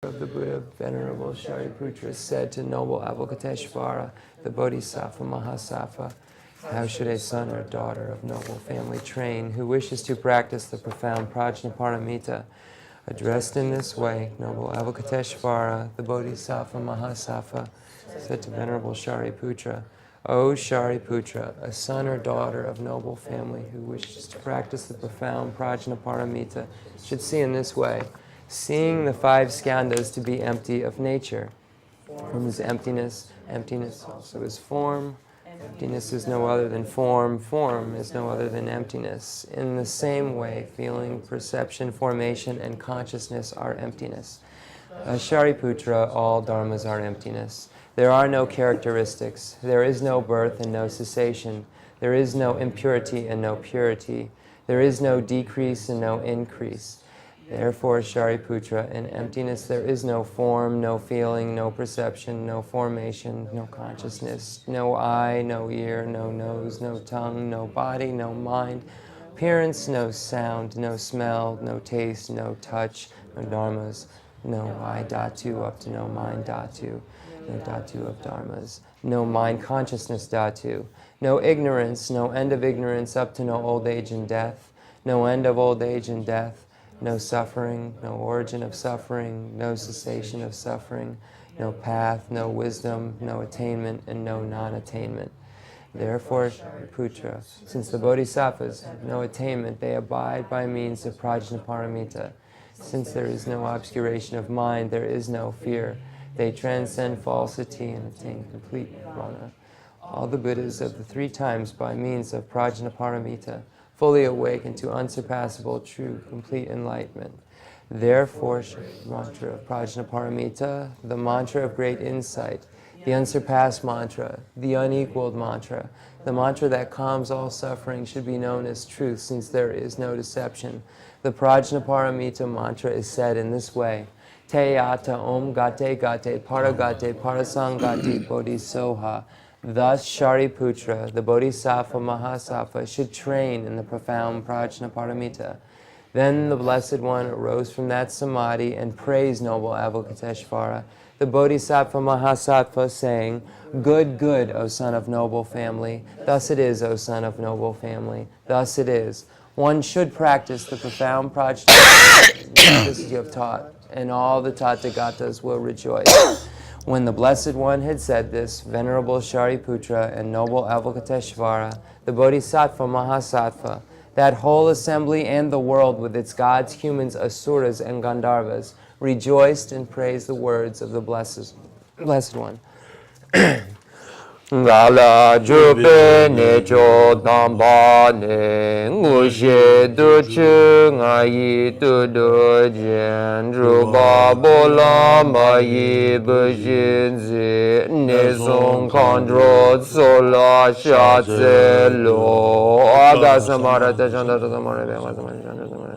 of the Buddha, Venerable Shariputra, said to noble Avalokiteshvara, the Bodhisattva Mahasattva, how should a son or daughter of noble family train who wishes to practice the profound Prajnaparamita? Addressed in this way, noble Avalokiteshvara, the Bodhisattva Mahasattva, said to Venerable Shariputra, O Shariputra, a son or daughter of noble family who wishes to practice the profound Prajnaparamita should see in this way, seeing the five skandhas to be empty of nature. Form is emptiness, emptiness also is form. Emptiness is no other than form, form is no other than emptiness. In the same way, feeling, perception, formation, and consciousness are emptiness. Shariputra, all dharmas are emptiness. There are no characteristics. There is no birth and no cessation. There is no impurity and no purity. There is no decrease and no increase. Therefore, Shariputra, in emptiness there is no form, no feeling, no perception, no formation, no consciousness, no eye, no ear, no nose, no tongue, no body, no mind, appearance, no sound, no smell, no taste, no touch, no dharmas, no I dhatu up to no mind dhatu, no dhatu of dharmas, no mind consciousness dhatu, no ignorance, no end of ignorance up to no old age and death, no end of old age and death, no suffering, no origin of suffering, no cessation of suffering, no path, no wisdom, no attainment, and no non-attainment. Therefore, Shariputra, since the Bodhisattvas have no attainment, they abide by means of Prajnaparamita. Since there is no obscuration of mind, there is no fear. They transcend falsity and attain complete nirvana. All the Buddhas of the three times by means of Prajnaparamita fully awaken to unsurpassable, true, complete enlightenment. Therefore, the mantra of Prajnaparamita, the mantra of great insight, the unsurpassed mantra, the unequaled mantra, the mantra that calms all suffering should be known as truth, since there is no deception. The Prajnaparamita mantra is said in this way, Te ata om gate gate paragate parasangati bodhisoha. Thus, Shariputra, the Bodhisattva Mahasattva, should train in the profound Prajnaparamita. Then the Blessed One arose from that samadhi and praised noble Avalokiteshvara, the Bodhisattva Mahasattva, saying, Good, good, O son of noble family. Thus it is, O son of noble family. Thus it is. One should practice the profound Prajnaparamita just as you have taught, and all the Tathagatas will rejoice. When the Blessed One had said this, Venerable Shariputra and noble Avalokiteshvara, the Bodhisattva Mahasattva, that whole assembly and the world with its gods, humans, asuras, and gandharvas, rejoiced and praised the words of the Blessed One. Gala jupe ne cho tamba ne ngushe du chu ngayi tu du jen ruba bola ma yi bu jin zi ne song kandro sola sha tse lo aga samara ta chanda ta samara be aga samara chanda samara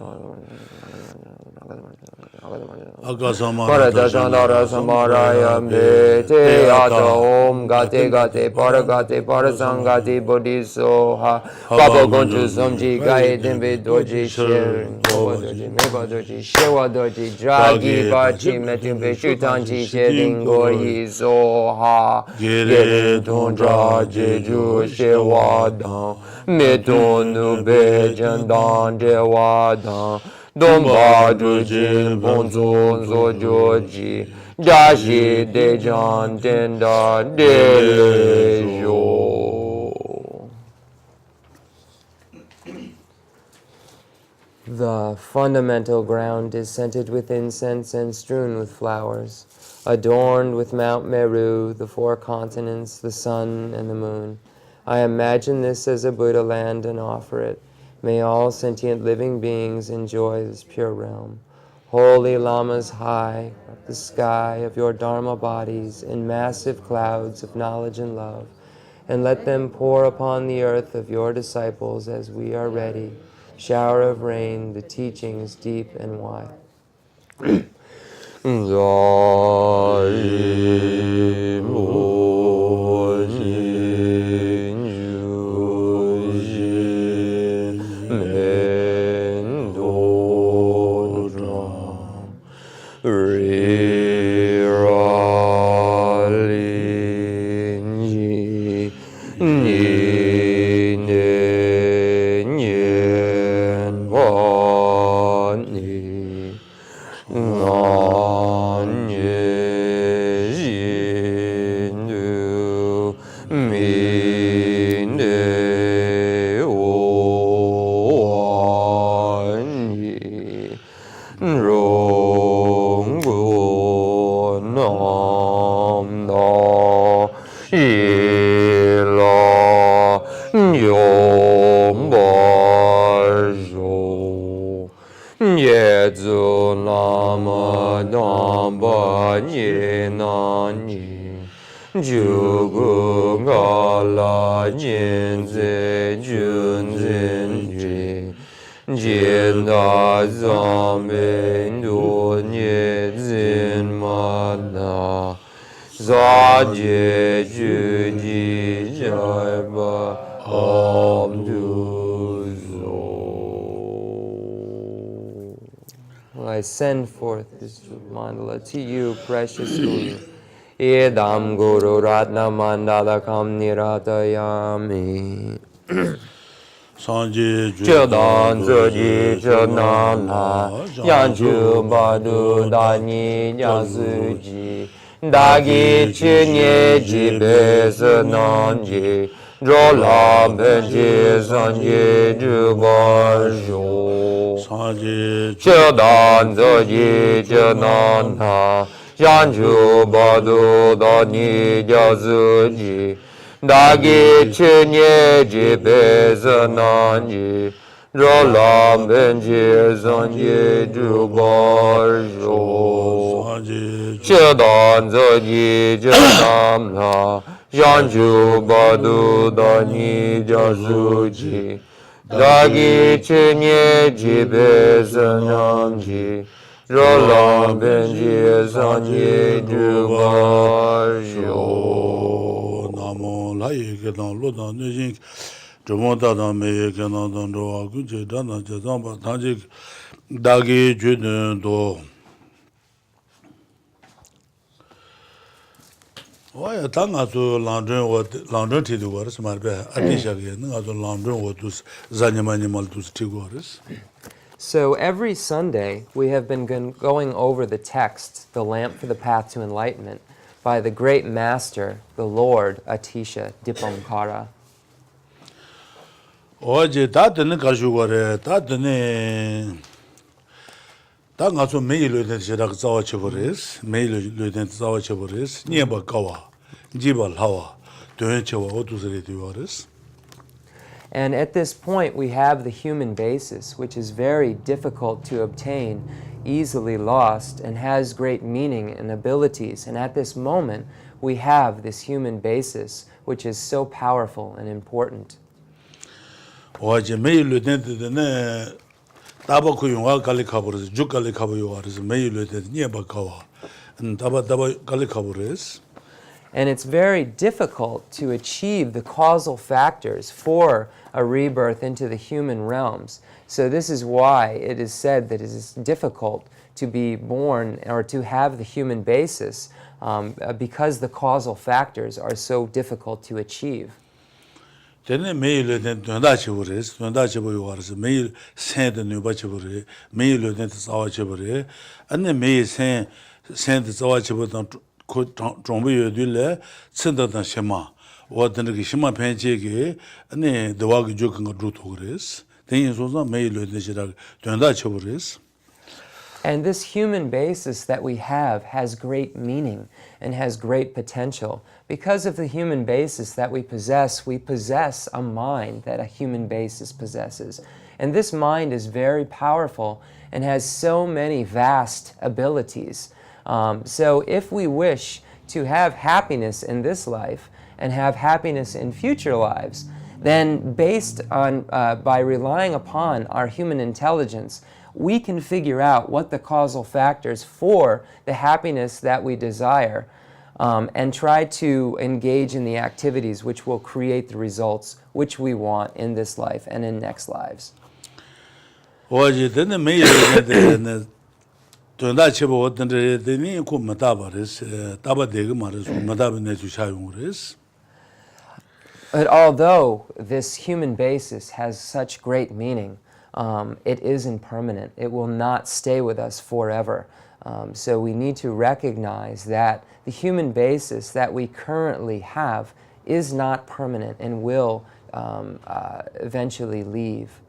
Parada Chandara Samarayam Te Ata Om Gate Gate Paragate Parasangati Bodhisoha Papa Gonchu Samji Gaye Dimbe Doji Shir Moba Doji Meba Doji Shewa Doji Dragi Bachi Metumbe Shutanji Shedingo Yisoha Gere Tundra Jeju Shewa Dan Metonu Bejandan Dewa Dan Domba Dujin Bonzon Zojoji Dashi Dejan Denda Dejo. The fundamental ground is scented with incense and strewn with flowers, adorned with Mount Meru, the four continents, the sun, and the moon. I imagine this as a Buddha land and offer it. May all sentient living beings enjoy this pure realm. Holy Lamas high, up the sky of your Dharma bodies in massive clouds of knowledge and love, and let them pour upon the earth of your disciples as we are ready. Shower of rain, the teachings deep and wide. Re Rampa Nye Nani Jugu Gala Nyenze Junzenji Jinda Zambe Du Nye Zin Mada Zaje Juji Jaiba I send forth this mandala to you, precious Guru. Idam Guru Ratna Mandala Kam Niratayami. Chodan Zoji Chonala Yanchu Badu Dani Yasuji Dagi Chinye Jibe Sananji Drola Benji Sanji Jubarsho Chodan Zoji Chonala Yanchu Badu Dani Yasuji Dagi Chinye Jibe Sananji Drola Benji Sanji Jubarsho Chodan Zoji Chonala Yanchu Badu Dani Yasuji Dagi Chinye Jibe Sananji Drola Benji Sanji Jubarsho Namo Lai Ketan Lodan Nijink Jumota Meye Kenan Dondo Agunje Dana Jazamba Tanjik Dagi Juden Do Why a tanga to London what London Tidwars, Marbe, Atisha, London what was Zanyamanimal to Tigors. So every Sunday we have been going over the text, The Lamp for the Path to Enlightenment, by the great master, the Lord Atisha Dipankara. Oje Tatane Kashugare, Tatane Tangaso May Lieutenant Shirak Zawachevores, May Lieutenant Zawachevores, Nieba Kawa, Jibal Hawa, Tuenchewa, Otus. And at this point we have the human basis, which is very difficult to obtain, easily lost, and has great meaning and abilities. And at this moment we have this human basis, which is so powerful and important. Oje May Lieutenant Tabakuyunga Kalikabores, Jukalikabuaris, May Lieutenant Niebakawa, and Tababa Kalikabores. And it's very difficult to achieve the causal factors for a rebirth into the human realms. So this is why it is said that it is difficult to be born or to have the human basis, because the causal factors are so difficult to achieve. Then May Lieutenant Tundachibores, May Saint Nubachibore, May Lieutenant Zawachibore, and then May Saint Zawachibore. Trombe Dule, Senda Shema, what the Shema Penchege, and the Wag joking of Drutores, things was not made with the Tundachibores. And this human basis that we have has great meaning and has great potential. Because of the human basis that we possess a mind that a human basis possesses. And this mind is very powerful and has so many vast abilities. So if we wish to have happiness in this life and have happiness in future lives, then based on, by relying upon our human intelligence, we can figure out what the causal factors for the happiness that we desire, and try to engage in the activities which will create the results which we want in this life and in next lives. At although this human basis has such great meaning, it is impermanent. It will not stay with us forever. So we need to recognize that the human basis that we currently have is not permanent and will eventually leave.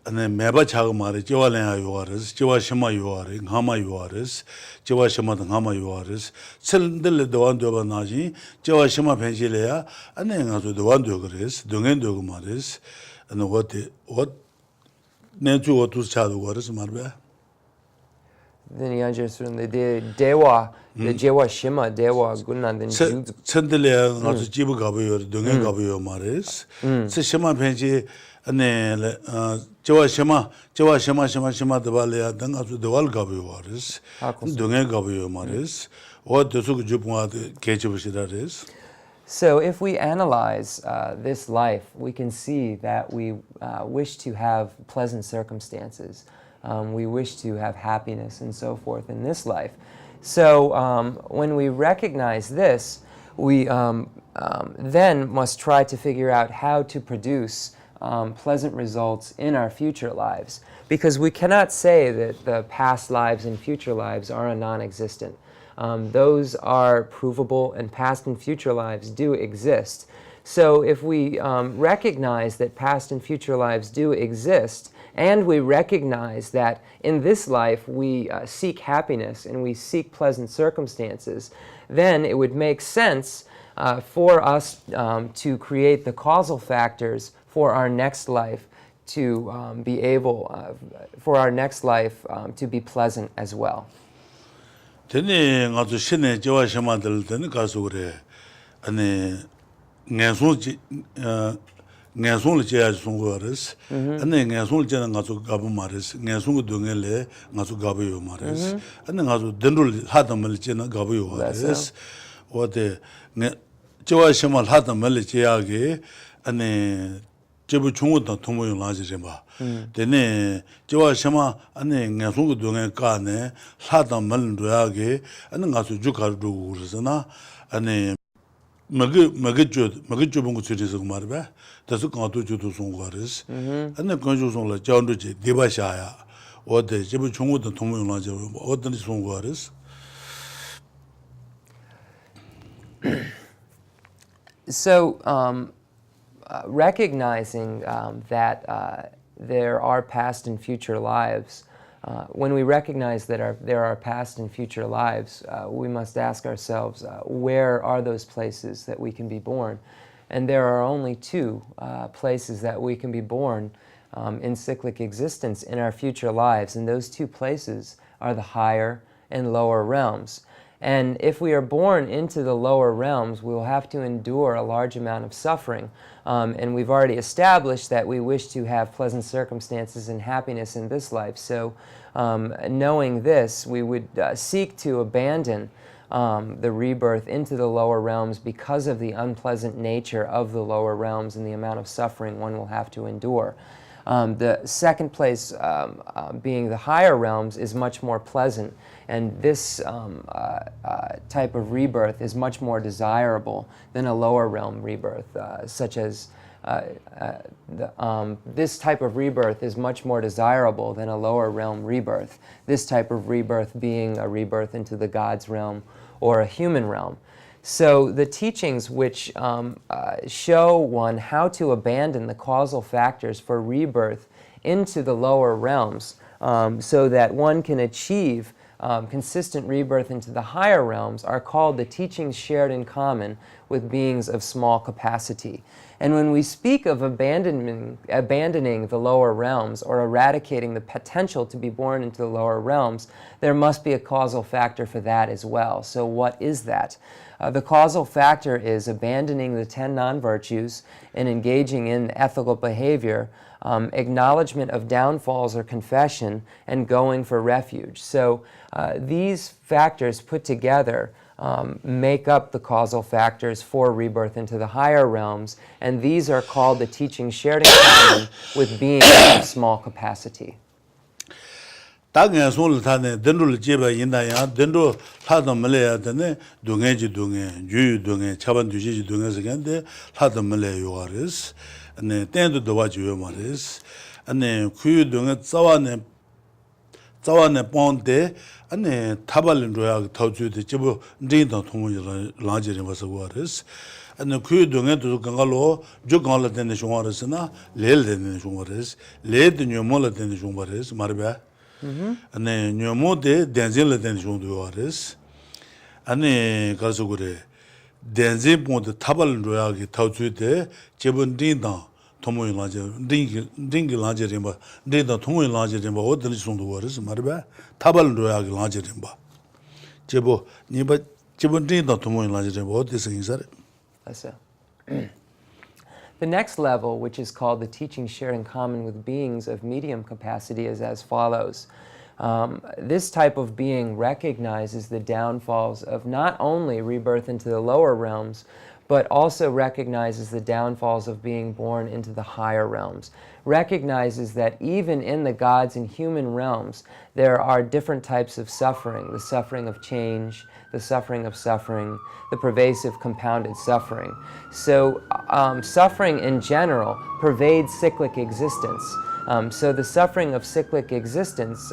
And Meba Chagmari, Jiwalena Yuaris, Jiwashima Yuari, Hama Yuaris, Jiwashima and Hama Yuaris, Sildil the one Dobanaji, Jiwashima Pensilea, and then as with the one Dogaris, Dungendogumaris, and what Nentu or two child waters, Marbe? Then you understand the dewa, the jewa shima dewa gunan then 천들에 가서 집을 가봐요. 동행 가봐요 말이스. 저 shima 펜지 안에 저와 shima 더발이야. 등 아주 더발 가봐요 말이스. 동행 가봐요 말이스. 어디서 그 주봉아도 개집으시라레스. So if we analyze this life, we can see that we wish to have pleasant circumstances. We wish to have happiness and so forth in this life. So when we recognize this, we then must try to figure out how to produce pleasant results in our future lives. Because we cannot say that the past lives and future lives are non-existent. Those are provable, and past and future lives do exist. So if we recognize that past and future lives do exist, and we recognize that in this life we seek happiness and we seek pleasant circumstances, then it would make sense for us to create the causal factors for our next life to be able, for our next life to be pleasant as well. 되네 아주 신의 저와 셔마들 되는 가서 그래. 아니 냥송지 냥송을 제야지 송거르스. 아니 냥송을 제는 가서 가보 말이스. 냥송의 동엘에 가서 가보요 말이스. 아니 가서 던룰 하다말 제는 가보요 말이스. 어때 저와 셔말 하다말 제야게 아니 제부 중국도 통모용 라지래 봐. 되네 저와 셔마 아니 냥송의 동에 까네 하다말 로야게 아니 가서 주가르고 그러잖아. 아니 먹을 본 것들에서 그 말이야. 다소 가도 주도 송거르스. 아니 건조송을 자운도지 대바샤야. 어때 제부 중국도 통모용 라지 어떤 송거르스. So recognizing that there are past and future lives, when we recognize that there are past and future lives, we must ask ourselves, where are those places that we can be born? And there are only two places that we can be born in cyclic existence in our future lives, and those two places are the higher and lower realms. And if we are born into the lower realms, we will have to endure a large amount of suffering. And we've already established that we wish to have pleasant circumstances and happiness in this life. So knowing this, we would seek to abandon the rebirth into the lower realms because of the unpleasant nature of the lower realms and the amount of suffering one will have to endure. The second place, being the higher realms, is much more pleasant, and this type of rebirth is much more desirable than a lower realm rebirth, such as this type of rebirth is much more desirable than a lower realm rebirth, this type of rebirth being a rebirth into the God's realm or a human realm. So the teachings which show one how to abandon the causal factors for rebirth into the lower realms so that one can achieve consistent rebirth into the higher realms are called the teachings shared in common with beings of small capacity. And when we speak of abandoning the lower realms or eradicating the potential to be born into the lower realms, there must be a causal factor for that as well. So what is that? The causal factor is abandoning the 10 non-virtues and engaging in ethical behavior, acknowledgement of downfalls or confession, and going for refuge. So these factors put together make up the causal factors for rebirth into the higher realms, and these are called the teachings shared in common with beings of small capacity. 당에 손을 타네 던루를 제바 인다야 던루 하다 말해야 되네 동해지 동해 유유 동해 차반 두지지 동해서 근데 하다 말해 요아르스 네 땡도 도와줘요 말이스 아니 그 동해 자와네 본데 아니 타발린 로야 타주데 제부 인다 통문이 라지리 와서 와르스 아니 그 동해도 강갈로 조강을 되는 중화르스나 레일 되는 중화르스 레드 녀몰 되는 중화르스 말바 아니 녀모데 댄젤 된 중도요아레스 아니 가서 그래 댄제 본데 타발 로야기 타주데 제번 딘다 tomoy laje ringi laje rimba ndeda tomoy laje rimba odli sundu waris marba tabal roya laje rimba jebo niba jebo ndeda tomoy laje rimba odli singare. That's it. The next level, which is called the teaching shared in common with beings of medium capacity, is as follows. This type of being recognizes the downfalls of not only rebirth into the lower realms, but also recognizes the downfalls of being born into the higher realms. Recognizes that even in the gods and human realms, there are different types of suffering: the suffering of change, the suffering of suffering, the pervasive compounded suffering. So suffering in general pervades cyclic existence. So the suffering of cyclic existence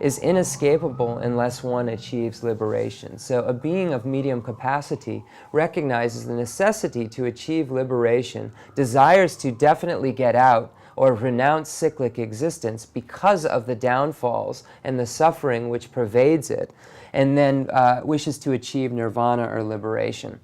is inescapable unless one achieves liberation. So a being of medium capacity recognizes the necessity to achieve liberation, desires to definitely get out or renounce cyclic existence because of the downfalls and the suffering which pervades it, and then wishes to achieve nirvana or liberation.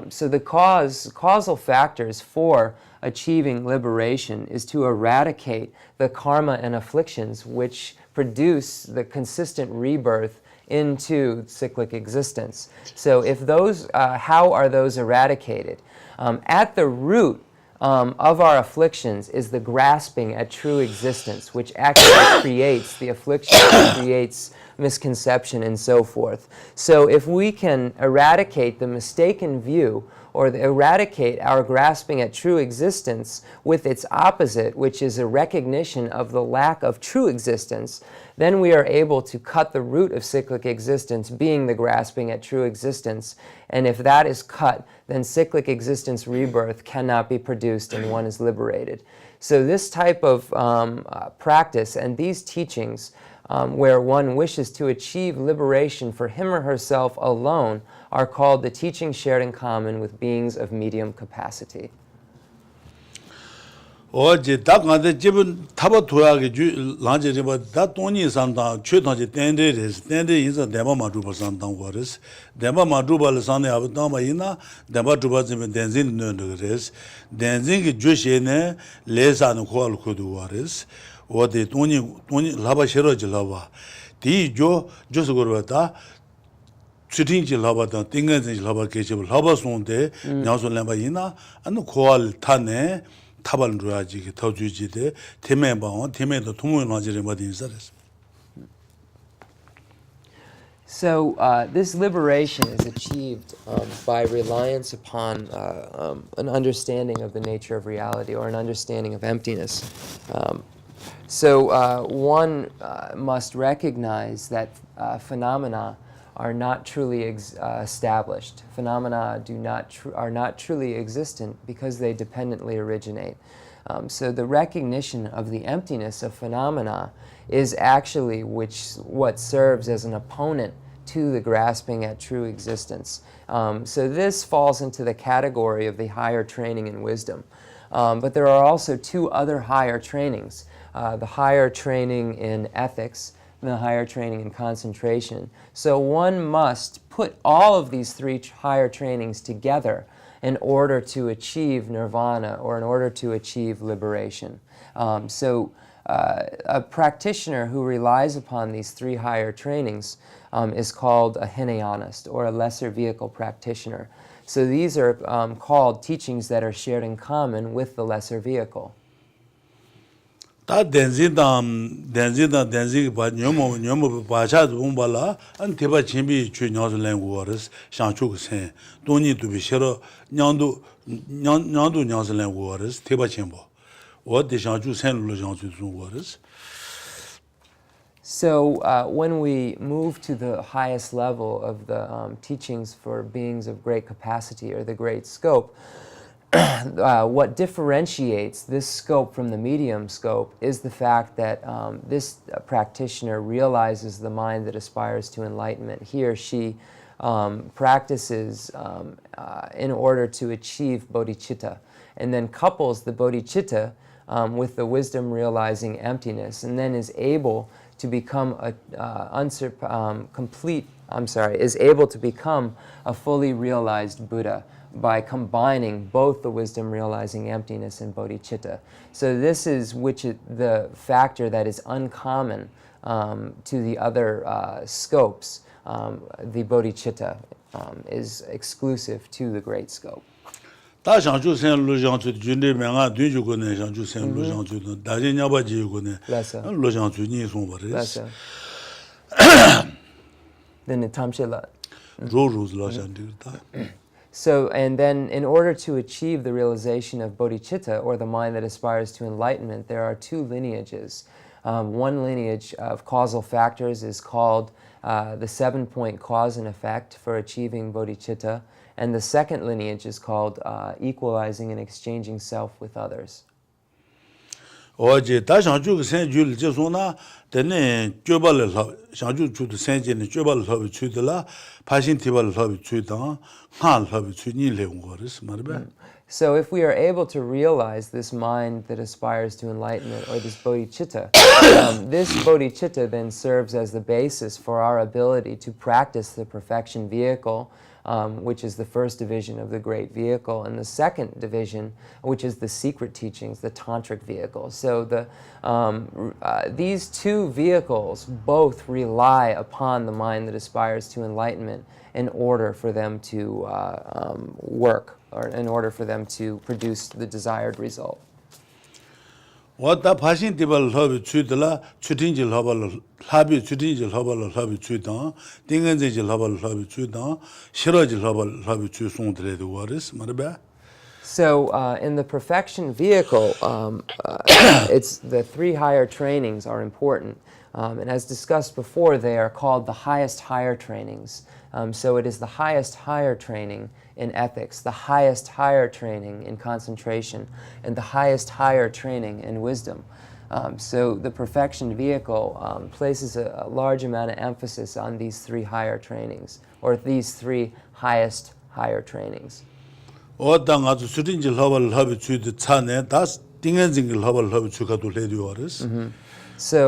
So the causal factors for achieving liberation is to eradicate the karma and afflictions which produce the consistent rebirth into cyclic existence. So if those, how are those eradicated? At the root of our afflictions is the grasping at true existence, which actually creates the affliction, creates misconception, and so forth. So if we can eradicate the mistaken view or eradicate our grasping at true existence with its opposite, which is a recognition of the lack of true existence, then we are able to cut the root of cyclic existence, being the grasping at true existence. And if that is cut, then cyclic existence rebirth cannot be produced and one is liberated. So this type of practice and these teachings where one wishes to achieve liberation for him or herself alone are called the teachings shared in common with beings of medium capacity. 어제 다가데 집은 타바 도야게 주 란제리바 다 돈이 산다 최단지 땡데레스 땡데 인자 대바마 주바 산당 거레스 대바마 주바를 산에 아부다마 이나 대바 주바지면 덴진 너르레스 덴진기 주시네 레사는 코알 코도 와레스 어디 돈이 라바 싫어지 라바 디조 조스고르다 추팅지 라바다 띵간지 라바 계집을 라바 손데 냐솔레바 이나 안 코알 타네 타발 루아지기 더주지데 테메바원 테메도 통문화지를 받인사레스. So this liberation is achieved by reliance upon an understanding of the nature of reality or an understanding of emptiness. So one must recognize that phenomena are not truly established. Phenomena are not truly existent because they dependently originate. So the recognition of the emptiness of phenomena is actually what serves as an opponent to the grasping at true existence. So this falls into the category of the higher training in wisdom. But there are also two other higher trainings, the higher training in ethics, and the higher training in concentration. So one must put all of these three higher trainings together in order to achieve nirvana or in order to achieve liberation. So a practitioner who relies upon these three higher trainings is called a Hinayanist or a lesser vehicle practitioner. So these are called teachings that are shared in common with the lesser vehicle. 다 덴지 바 녀모 바샤도 본발라 안 대바 진비 주녀들랭 거스 샹초그세 돈이 두비 싫어 냥도 냥슬랭 거스 대바 진보 어디 샹주 센로 샹주 거스. So when we move to the highest level of the teachings for beings of great capacity or the great scope, what differentiates this scope from the medium scope is the fact that this practitioner realizes the mind that aspires to enlightenment. He or she practices in order to achieve bodhicitta, and then couples the bodhicitta with the wisdom realizing emptiness, and then is able to become is able to become a fully realized Buddha, by combining both the wisdom realizing emptiness and bodhicitta. So this is the factor that is uncommon to the other scopes. The bodhicitta is exclusive to the great scope. So, and then in order to achieve the realization of bodhicitta, or the mind that aspires to enlightenment, there are two lineages. One lineage of causal factors is called the 7-point cause and effect for achieving bodhicitta, and the second lineage is called equalizing and exchanging self with others. So if we are able to realize this mind that aspires to enlightenment, or this bodhicitta, this bodhicitta then serves as the basis for our ability to practice the perfection vehicle, which is the first division of the great vehicle, and the second division, which is the secret teachings, the tantric vehicle. So these two vehicles both rely upon the mind that aspires to enlightenment in order for them to work, or in order for them to produce the desired result. Wata pashin tibal labi chuidala, chutinjil habal labi, chutinjil habal labi chuidang, dinganjil habal labi chuidang, shirajil habal labi chuisongdre de waris, maraba. So in the perfection vehicle, it's the three higher trainings are important. And as discussed before, they are called the highest higher trainings. So it is the highest higher training in ethics, the highest higher training in concentration, and the highest higher training in wisdom. So the perfection vehicle places a large amount of emphasis on these three higher trainings, or these three highest higher trainings. So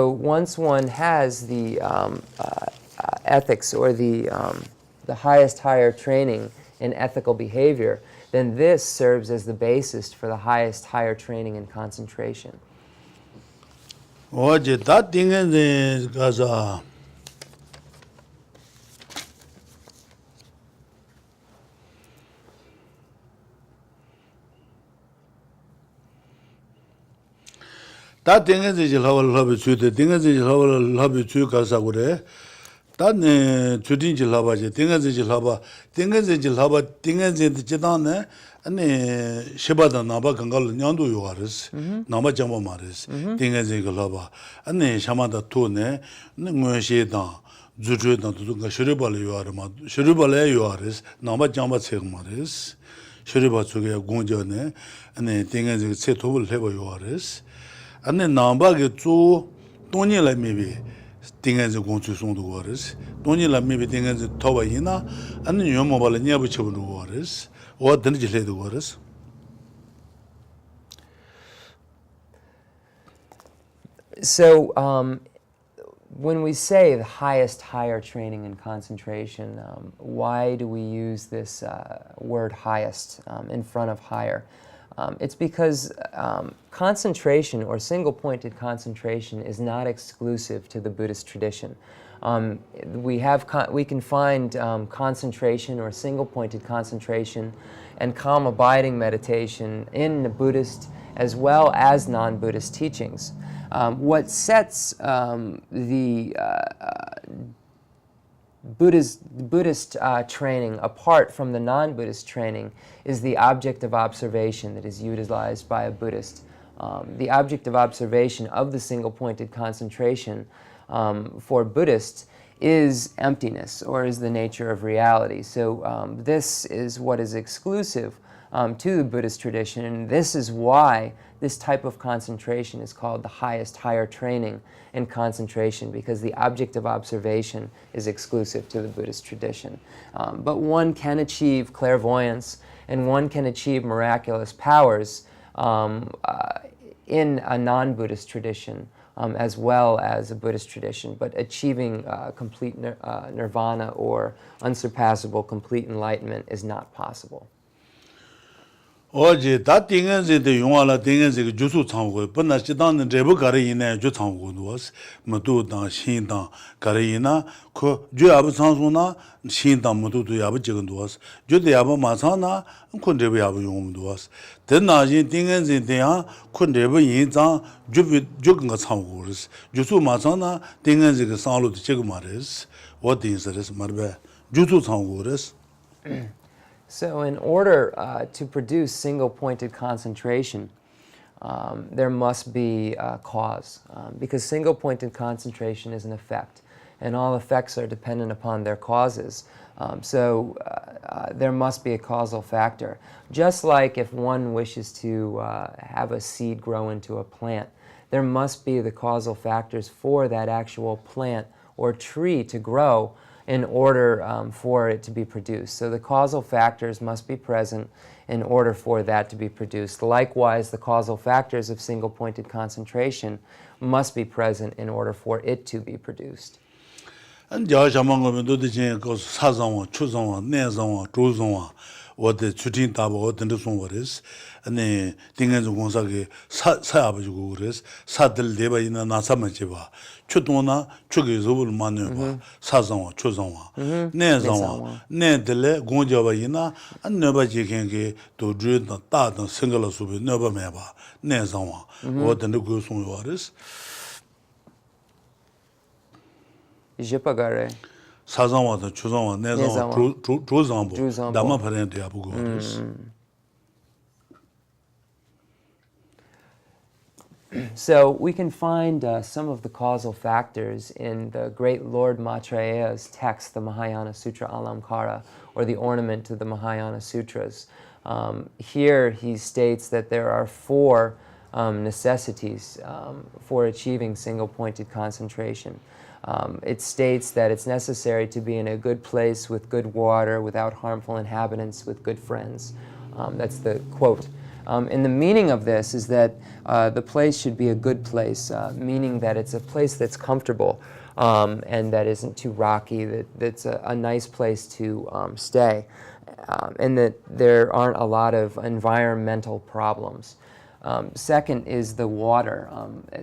once one has the ethics, or the highest higher training in ethical behavior, then this serves as the basis for the highest higher training in concentration. Tane chudinji laba je, tingazinji laba, tingazinji jidane, ane shibada naba gangal nyandu yuwaris, naba jamba maris, tingazinji laba, ane shamada tune, nguanshi dan, zuzhu dan, tudunga shuribala yuwarima, shuribala yuwaris, naba jamba tseg maris, shuriba tsuge gunjane, ane tingazinji tse tobul leba yuwaris, ane naba ge tsu, tonyi la mibi, tinganzi gongchu songdu waris, tonyi la mibi tinganzi toba ina, ane nyomo bala nyabu chabundu waris, owa dhanji ledu waris. So, when we say the highest higher training and concentration, why do we use this word highest in front of higher? It's because concentration, or single-pointed concentration, is not exclusive to the Buddhist tradition. We can find concentration, or single-pointed concentration, and calm abiding meditation in the Buddhist as well as non-Buddhist teachings. What sets the Buddhist training apart from the non-Buddhist training is the object of observation that is utilized by a Buddhist. The object of observation of the single-pointed concentration for Buddhists is emptiness, or is the nature of reality. So this is what is exclusive to the Buddhist tradition, and this is why this type of concentration is called the highest higher training in concentration, because the object of observation is exclusive to the Buddhist tradition. But one can achieve clairvoyance, and one can achieve miraculous powers in a non-Buddhist tradition as well as a Buddhist tradition, but achieving complete nirvana or unsurpassable complete enlightenment is not possible. 어제 다 띵은지도 용화라 띵은지 주수 창고本来是当的这不个人呢就창고多是么都当新当个人呢可就也不长说呢新当么都也不这个多是就得也不马上呢困这不也不用多是等那些띵은지这样困这不人长就跟个창고是就是马上呢띵은지个上路的这个嘛是我定是的是嘛呗주수 창고是 So in order to produce single-pointed concentration, there must be a cause, because single-pointed concentration is an effect, and all effects are dependent upon their causes. So there must be a causal factor. Just like if one wishes to have a seed grow into a plant, there must be the causal factors for that actual plant or tree to grow in order for it to be produced. So the causal factors must be present in order for that to be produced. Likewise, the causal factors of single-pointed concentration must be present in order for it to be produced. 俺家小朋友们都得先告诉杀生王、出生王、南生王、周生王，我的出庭大宝等着送我的是，那定安总公司给杀也不就过的是，杀的里边人拿什么去吧？出动呢，出给肉不嘛呢吧？杀生王、出生王、南生王，南的嘞公家吧人呢，俺那边去看看都知道大等生个了数呗，那边买吧，南生王，我等着给送我的是。 Jipagare. 사상와도 추상와 내상와 조상보 남아 파렌데 아부고 So we can find some of the causal factors in the great Lord Maitreya's text, the Mahayana Sutra Alamkara, or the ornament to the Mahayana Sutras. Here he states that there are four necessities for achieving single-pointed concentration. It states that it's necessary to be in a good place with good water, without harmful inhabitants, with good friends. That's the quote. And the meaning of this is that the place should be a good place, meaning that it's a place that's comfortable and that isn't too rocky, that's a nice place to stay, and that there aren't a lot of environmental problems. Second is the water.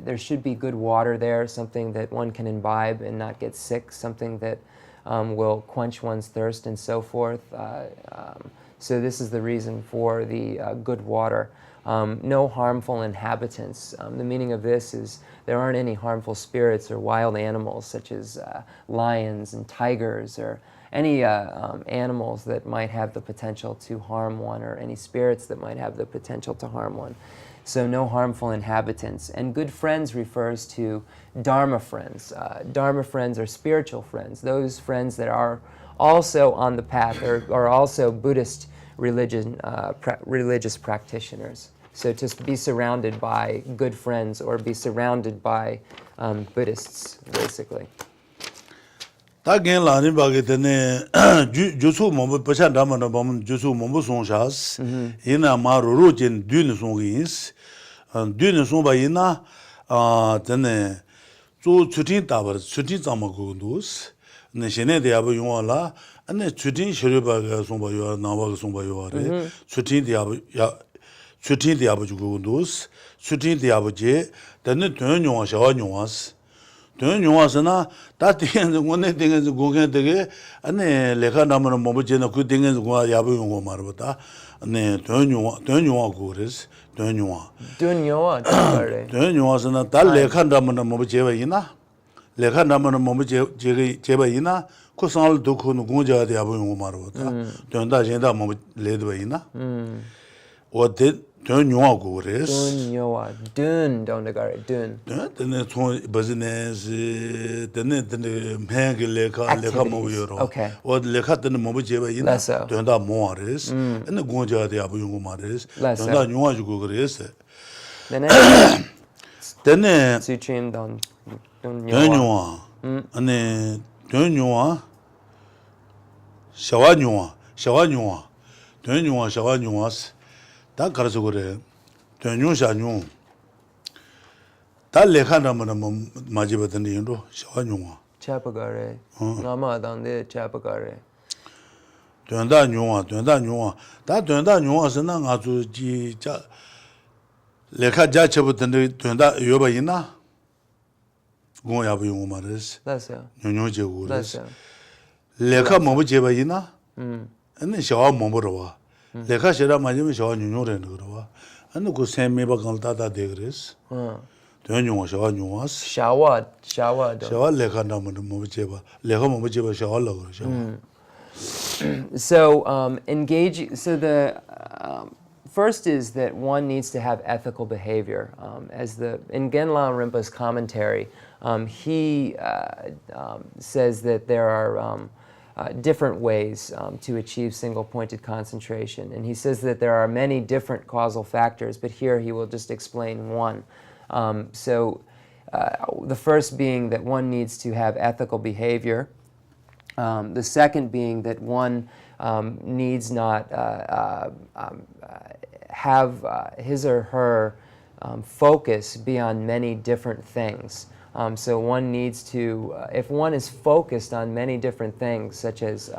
There should be good water there, something that one can imbibe and not get sick, something that will quench one's thirst and so forth. So this is the reason for the good water. No harmful inhabitants. The meaning of this is there aren't any harmful spirits or wild animals such as lions and tigers or any animals that might have the potential to harm one or any spirits that might have the potential to harm one. So no harmful inhabitants. And good friends refers to Dharma friends. Dharma friends are spiritual friends, those friends that are also on the path or are also Buddhist religious practitioners. So to be surrounded by good friends or be surrounded by Buddhists, basically. 다긴 라니 바게 되네 주수 몸부 버찬 담아는 보면 주수 몸부 송샤스 이나 마로로진 듄 송이스 듄 송바이나 되네 조 추tin 따버 추tin 잠고도스 네 신에 대하고 용어라 안에 추tin 셔르바가 송바요 나바가 송바요래 추tin 대하고 야 추tin 대하고 주고도스 추tin 대하고제 되네 돈 용어 샤와 용어스 돈 용어서나 다 땡에서 원내 땡에서 고개 되게 안에 레가 남는 뭐지나 그 땡에서 고 야부 용어 말보다 네 돈 용어 고레스 돈 용어 돈 용어서나 다 레가 남는 뭐지에이나 레가 남는 뭐지 제베이나 코상을 두고는 공자의 야부 용어 말보다 돈다 진다 뭐 레드베이나 어때 돈 용어 고레스 돈 용어 돈 돈다가래 돈 되네 총 비즈니스 되네 맹글레카 레카 모여로 어 레카 되네 뭐 제베이나 돈다 모아레스 근데 공자의 야부 용어 말레스 돈다 용어 주고 그래서 되네 수침 돈 용어 아니 돈 용어 샤와 용어 돈 용어 샤와 용어스 다 가르쳐 그래. 전용샤용. 다 레카나면 뭐 맞이받는 일로 샤와용아. 차바가래. 나마당데 차바가래. 된다 뇽아 다 된다 뇽아서는 아주 지자 레카 자체부터 된다 요바 있나 고야부 용어 말이스 That's 뇽뇽제고 That's 레카 뭐 제바 있나 아니 샤와 뭐버와 레카 샤라 맞으면 샤와 뇽뇽레는 거와 아니 그 셈메바 간다다 되그레스 뇽뇽 샤와 뇽아스 Shawa. 샤와 레카 나면 뭐 제바 레카 뭐 제바 샤와라 그러죠 So so the first is that one needs to have ethical behavior. In Genlan Rinpoche's commentary, he says that there are different ways to achieve single-pointed concentration, and he says that there are many different causal factors, but here he will just explain one. The first being that one needs to have ethical behavior. The second being that one needs not have his or her focus be on many different things. So one needs to, if one is focused on many different things, such as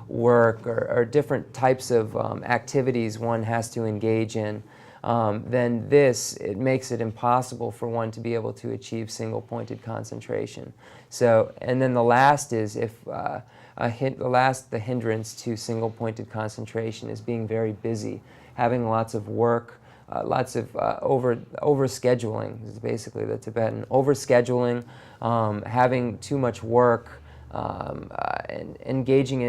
work or different types of activities one has to engage in, then it makes it impossible for one to be able to achieve single-pointed concentration. So, and then the last is the hindrance to single-pointed concentration is being very busy, having lots of work, lots of overscheduling is basically the Tibetan overscheduling, having too much work, and engaging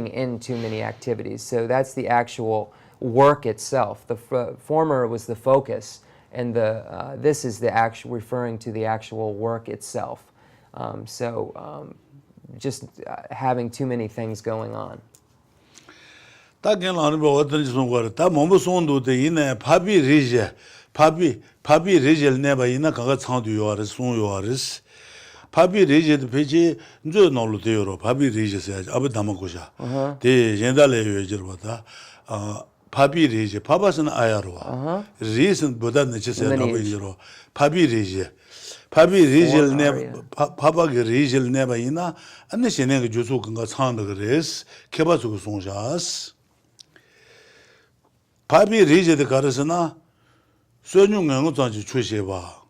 in too many activities. So that's the actual work itself. The former was the focus, and this is the actual referring to the actual work itself. Just having too many things going on. 다 견라는 뭐 어떤 짓은 거라 다 몸부 손도데 이네 파비 리제 내바 이나 가가 창도 요아르 손 요아르스 파비 리제도 페지 저 놀로 되요로 파비 리제서 아버 담아고샤 데 옛날에 요지르보다 파비 리제 파바스는 아야로와 리슨 보다 늦으세요 나보이로 파비 리제 네 파바게 리젤 네바 이나 안네 신의 주소 건가 창도 그레스 케바스고 송샤스 파비 리제드 가르스나 소뇽응어 전지 추시바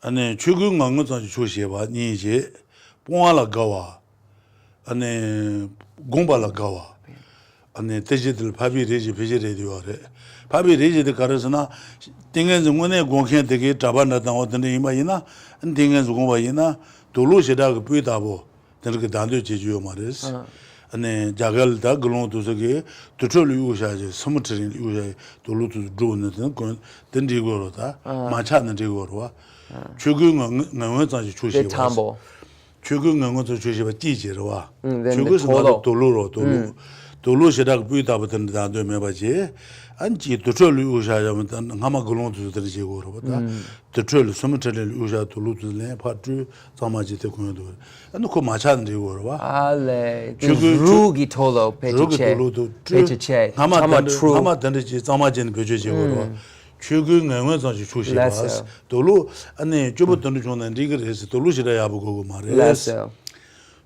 아니 추궁응어 전지 추시바 니제 뽕알라 가와 아니 공발라 가와 아니 대지들 파비 리제 비제레디와레 파비 리제드 가르스나 띵겐즈 문에 공캔 되게 잡아놨다 어떤데 이마이나 띵겐즈 공바이나 돌로시다가 뿌이다보 저렇게 단도 제주요 말이스 아니 자갈다 글론도서게 도철이 우샤지 스무트린 우샤 돌로도 드로는 건 던지고로다 마차는 되고로와 죽은 응어자지 조시고 죽은 응어도 조시바 띠지로와 죽은 돌로로 돌로시다가 뿌이다보던 단도 매바지 안지 도철이 우샤자면 하마 글론도 들지고로다 도철 스무트린 우샤 돌로도네 파트 자마지테 고요도 아니 그 마차는 되고로와 알레 루기 톨로 페체체 하마 던지 자마진 베제지고로 죽은 응원선지 조시바스 돌로 아니 주부터는 좋은 리그에서 돌로시라 야보고 말이야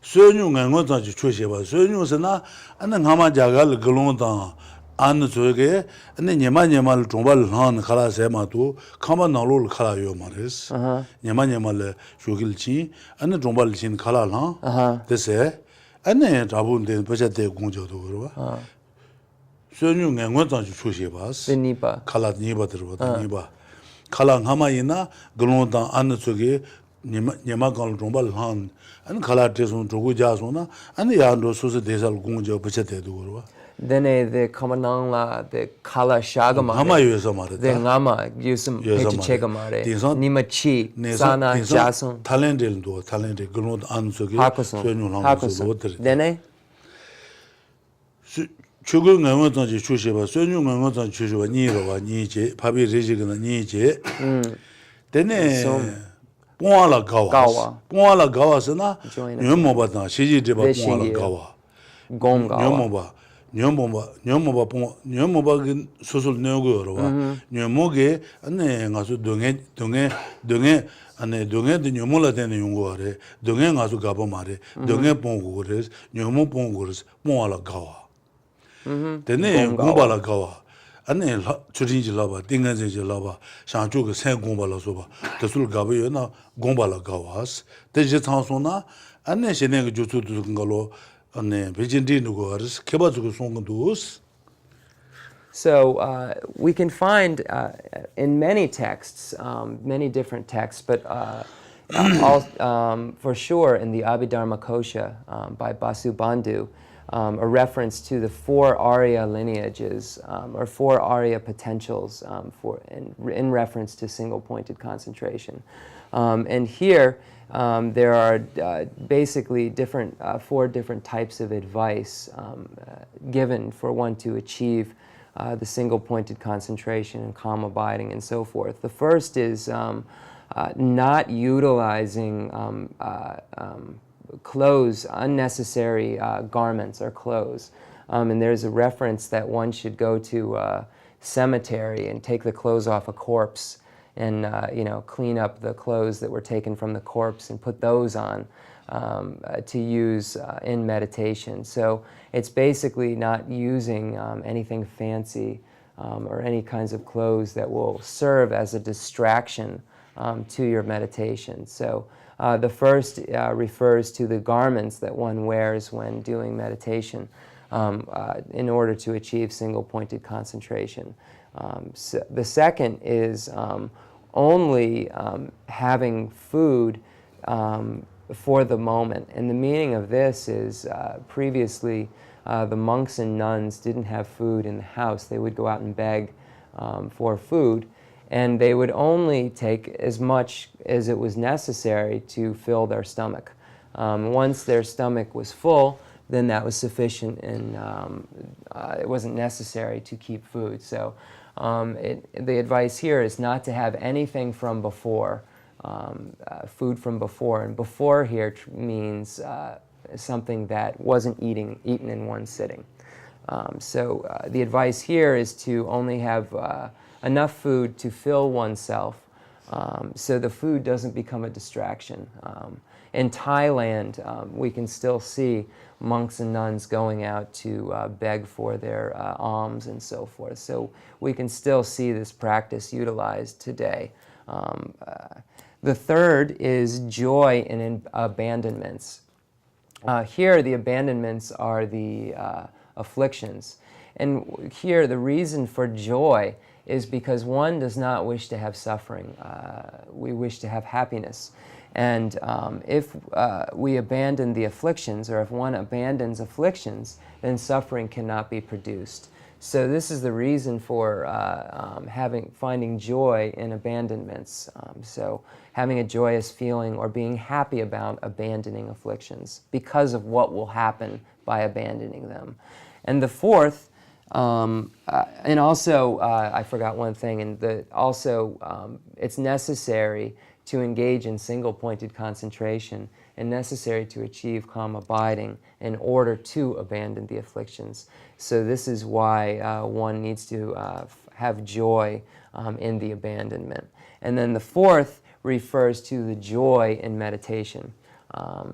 소뇽 응원선지 조시바 소뇽스나 아니 하마 자갈 글론다 안 저게 아니 녀마녀말 정말 한 칼아세마도 카만 나로를 칼아요 말이스 녀마녀말 조길지 아니 정말 진 칼아라 됐세 아니 잡은데 버저대 공조도 그러와 소뇽 응원장주 조시바스 니바 칼아 니바 들어보다 니바 칼랑 하마이나 글론다 안 저게 녀마갈 정말 한 아니 칼아테서 조고 자소나 아니 야도 소스 대살 공조 버저대도 그러와 Then the Kamanangla, the Kala Shagama, the Lama, Yusum Pechegamare, Nimachi, Sana Jason, talented, Grod Ansogi, Hakuson, Dene Chugung and Watan Chushiba, Sunung and Watan Chushiba, Niro, Nije, Pabi Rijigan, Nije, Dene Puala Gawa, Sana, Yomobata, Shiji Deba Gawa, Gonga. 녀모바 수술 내고요로와 녀모게 안에 가서 동에 ane donge de nyomola de nyongo are donge ngazu gabo mare donge pongo res nyomo pongo res moala gawa tene gomba la gawa ane churinji laba tinganji laba shanchu ke sen gomba la soba tesul gabo yo na gomba la gawas te je chansona ane shene ge jutsu du ngalo ane bejindi nugo res keba zu song dus. So we can find in many texts, many different texts, but for sure in the Abhidharma Kosha by Basu Bandhu, a reference to the 4 Arya lineages or 4 Arya potentials in reference to single-pointed concentration. And here there are basically 4 different types of advice given for one to achieve the single-pointed concentration and calm abiding and so forth. The first is not utilizing clothes, unnecessary garments or clothes. And there's a reference that one should go to a cemetery and take the clothes off a corpse and clean up the clothes that were taken from the corpse and put those on to use in meditation. So it's basically not using anything fancy or any kinds of clothes that will serve as a distraction to your meditation. So the first refers to the garments that one wears when doing meditation in order to achieve single-pointed concentration. So the second is only having food for the moment. And the meaning of this is previously the monks and nuns didn't have food in the house. They would go out and beg for food, and they would only take as much as it was necessary to fill their stomach. Once their stomach was full, then that was sufficient, and it wasn't necessary to keep food. So the advice here is not to have anything from before, food from before. And before here means something that wasn't eaten in one sitting. So the advice here is to only have enough food to fill oneself so the food doesn't become a distraction. In Thailand, we can still see monks and nuns going out to beg for their alms and so forth. So we can still see this practice utilized today. The third is joy in abandonments. Here, the abandonments are the afflictions. And here, the reason for joy is because one does not wish to have suffering. We wish to have happiness. And if we abandon the afflictions, or if one abandons afflictions, then suffering cannot be produced. So this is the reason for finding joy in abandonments. So having a joyous feeling or being happy about abandoning afflictions because of what will happen by abandoning them. And the fourth, and also I forgot one thing, and it's necessary to engage in single-pointed concentration and necessary to achieve calm abiding in order to abandon the afflictions. So this is why one needs to have joy in the abandonment. And then the fourth refers to the joy in meditation.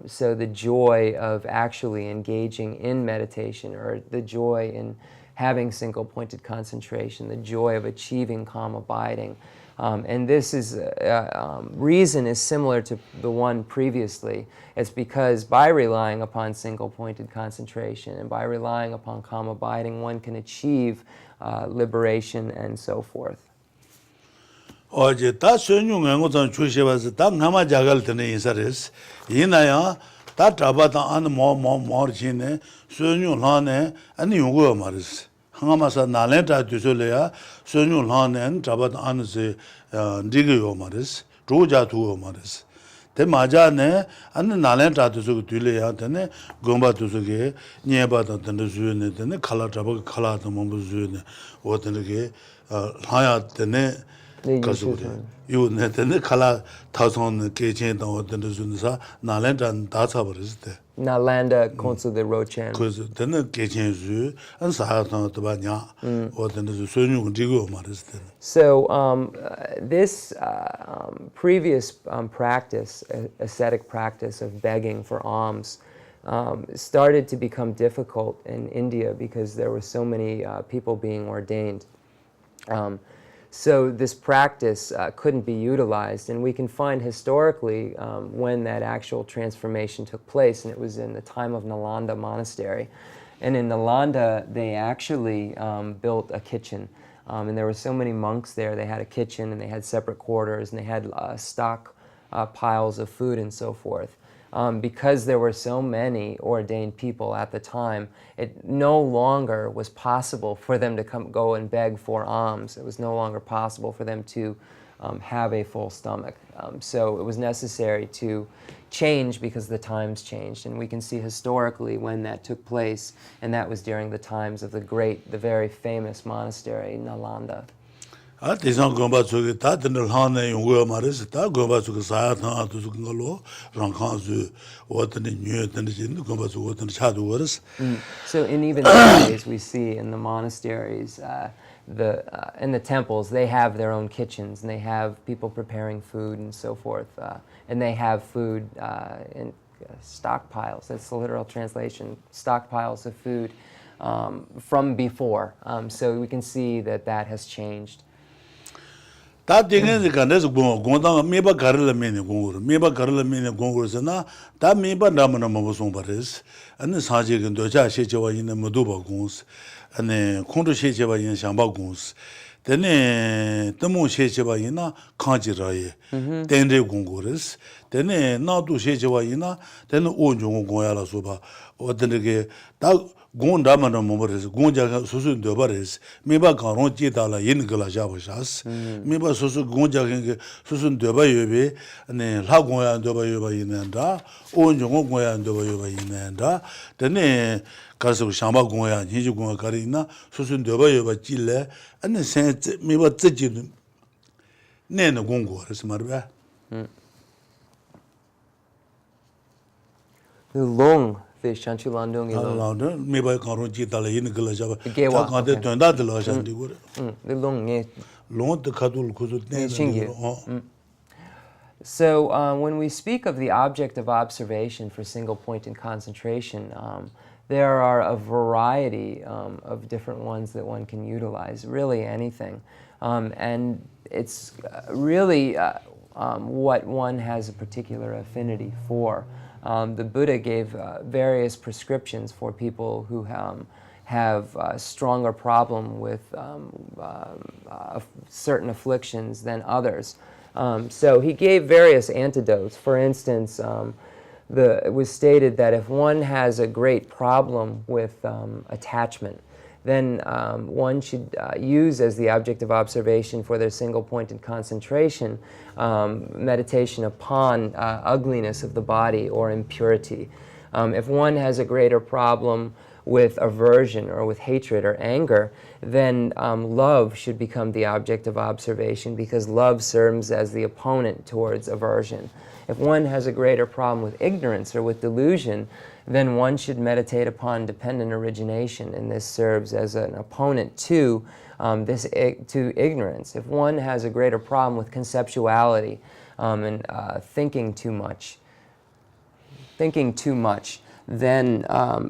So the joy of actually engaging in meditation, or the joy in having single-pointed concentration, the joy of achieving calm abiding. And this is reason is similar to the one previously. It's because by relying upon single-pointed concentration and by relying upon calm abiding, one can achieve liberation and so forth. 어제 다 선용 연구선 주시와서 다 남아 자갈 때는 인사res 이나야 다 잡아다 안 뭐지네 선용 하네 아니 요거 말이스 항아마사 나래다 뒤sol래야 선용 하네 잡아다 안세 디게요 말이스 조자 두어 말이스 대 맞아네 안 나래다 뒤서 뒤래야 되네 공바 뒤서게 녀바다 된데 주네 되네 칼라 잡아 칼라도 뭐 주네 어떤게 하야 되네 네, 가수래. 유튜브. 요 내한테 칼라 타선 개chen 당었던 준사 나랜단 다 잡으랬을 때. Nalanda Khensur the Rochen. 그래서 되는 개chen 안 사하던 바냐. 어떤 소용 지고 말했을 때. So this previous practice, ascetic practice of begging for alms, started to become difficult in India because there were so many people being ordained. So this practice couldn't be utilized, and we can find historically when that actual transformation took place, and it was in the time of Nalanda Monastery. And in Nalanda, they actually built a kitchen. And there were so many monks there, they had a kitchen, and they had separate quarters, and they had stock piles of food and so forth. Because there were so many ordained people at the time, it no longer was possible for them to go and beg for alms. It was no longer possible for them to have a full stomach. So it was necessary to change because the times changed. And we can see historically when that took place, and that was during the times of the very famous monastery, Nalanda. 대상 공부하고 다 드는 하나의 용어 말해서 다 공부하고 사야타 두고 걸로 랑칸즈 어떤 뉴였던 진 공부하고 어떤 차도 그랬어. So in even nowadays we see in the monasteries, in the temples, they have their own kitchens, and they have people preparing food and so forth, and they have food in stockpiles. That's the literal translation, stockpiles of food from before. So we can see that has changed. 다 되게니까 내서 공당 메바 가르르면이 공부를 메바 가르르면이 공부에서나 다 메바 남는 뭐 무슨 말이스 아니 사제근 도자 시제와 있는 모두 공스 아니 콘도 시제와 있는 상바 공스 되네 너무 시제와 있나 칸지라에 된데 공부를 되네 나도 시제와 있나 되는 온종 공야라서 봐 어떤게 다 gondamana momores gonja susu dobares meba karon jitala yin gala jabashas meba susu gonja ge susu dobayobe ne la gonya dobayoba yinanda onjongo gonya dobayoba yinanda dene 가서 샤마 공야 니지 공야 가리나 수순 도바여바 찔레 안에 생 미바 찌지 내는 공고 그래서 말이야 Long the Shanchulandung London 미바 가로 지달에 있는 걸 잡아 게와 가데 돈다들 하셨는데 그래 the long 예 롱도 가둘 고도 내는 So when we speak of the object of observation for single point in concentration, there are a variety of different ones that one can utilize, really anything. And it's really what one has a particular affinity for. The Buddha gave various prescriptions for people who have a stronger problem with certain afflictions than others. So he gave various antidotes. For instance, it was stated that if one has a great problem with attachment, then one should use as the object of observation for their single-pointed concentration meditation upon ugliness of the body or impurity. If one has a greater problem with aversion or with hatred or anger, then love should become the object of observation because love serves as the opponent towards aversion. If one has a greater problem with ignorance or with delusion, then one should meditate upon dependent origination, and this serves as an opponent to ignorance. If one has a greater problem with conceptuality and thinking too much, then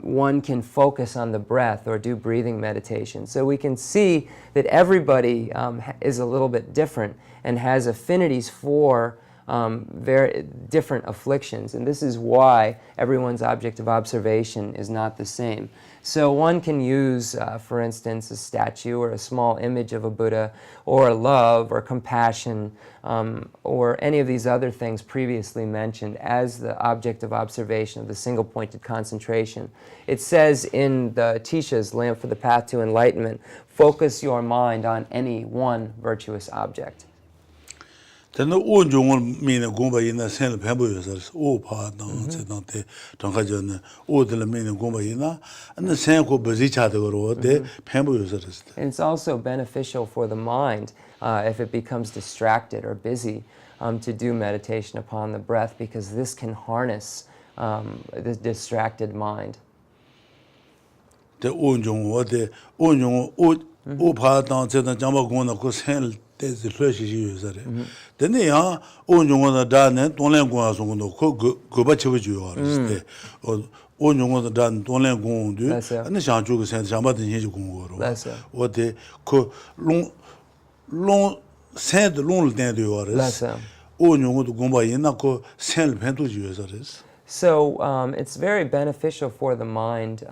one can focus on the breath or do breathing meditation. So we can see that everybody is a little bit different and has affinities for very different afflictions, and this is why everyone's object of observation is not the same. So one can use, for instance, a statue or a small image of a Buddha, or love or compassion, or any of these other things previously mentioned as the object of observation of the single-pointed concentration. It says in the Atisha's Lamp for the Path to Enlightenment, focus your mind on any one virtuous object. Then the own Jong mean a gumba in the San Pambuers, oh, pardon, said not the Tonkajan, oh, the mean gumba ina, and the San Cobazicha or the Pambuers. And it's also beneficial for the mind if it becomes distracted or busy to do meditation upon the breath, because this can harness the distracted mind. The own Jong, what the own Jong, oh, pardon, said the Jamba Gona Cosel. There's the flesh is used. Then they are own you want to done, don't let go as on the go back to you or own you want to done, don't let go on do, and the Shanju sent somebody in his go. What they call long send long than you are. Own you want to go by in a co send pen to users. So it's very beneficial for the mind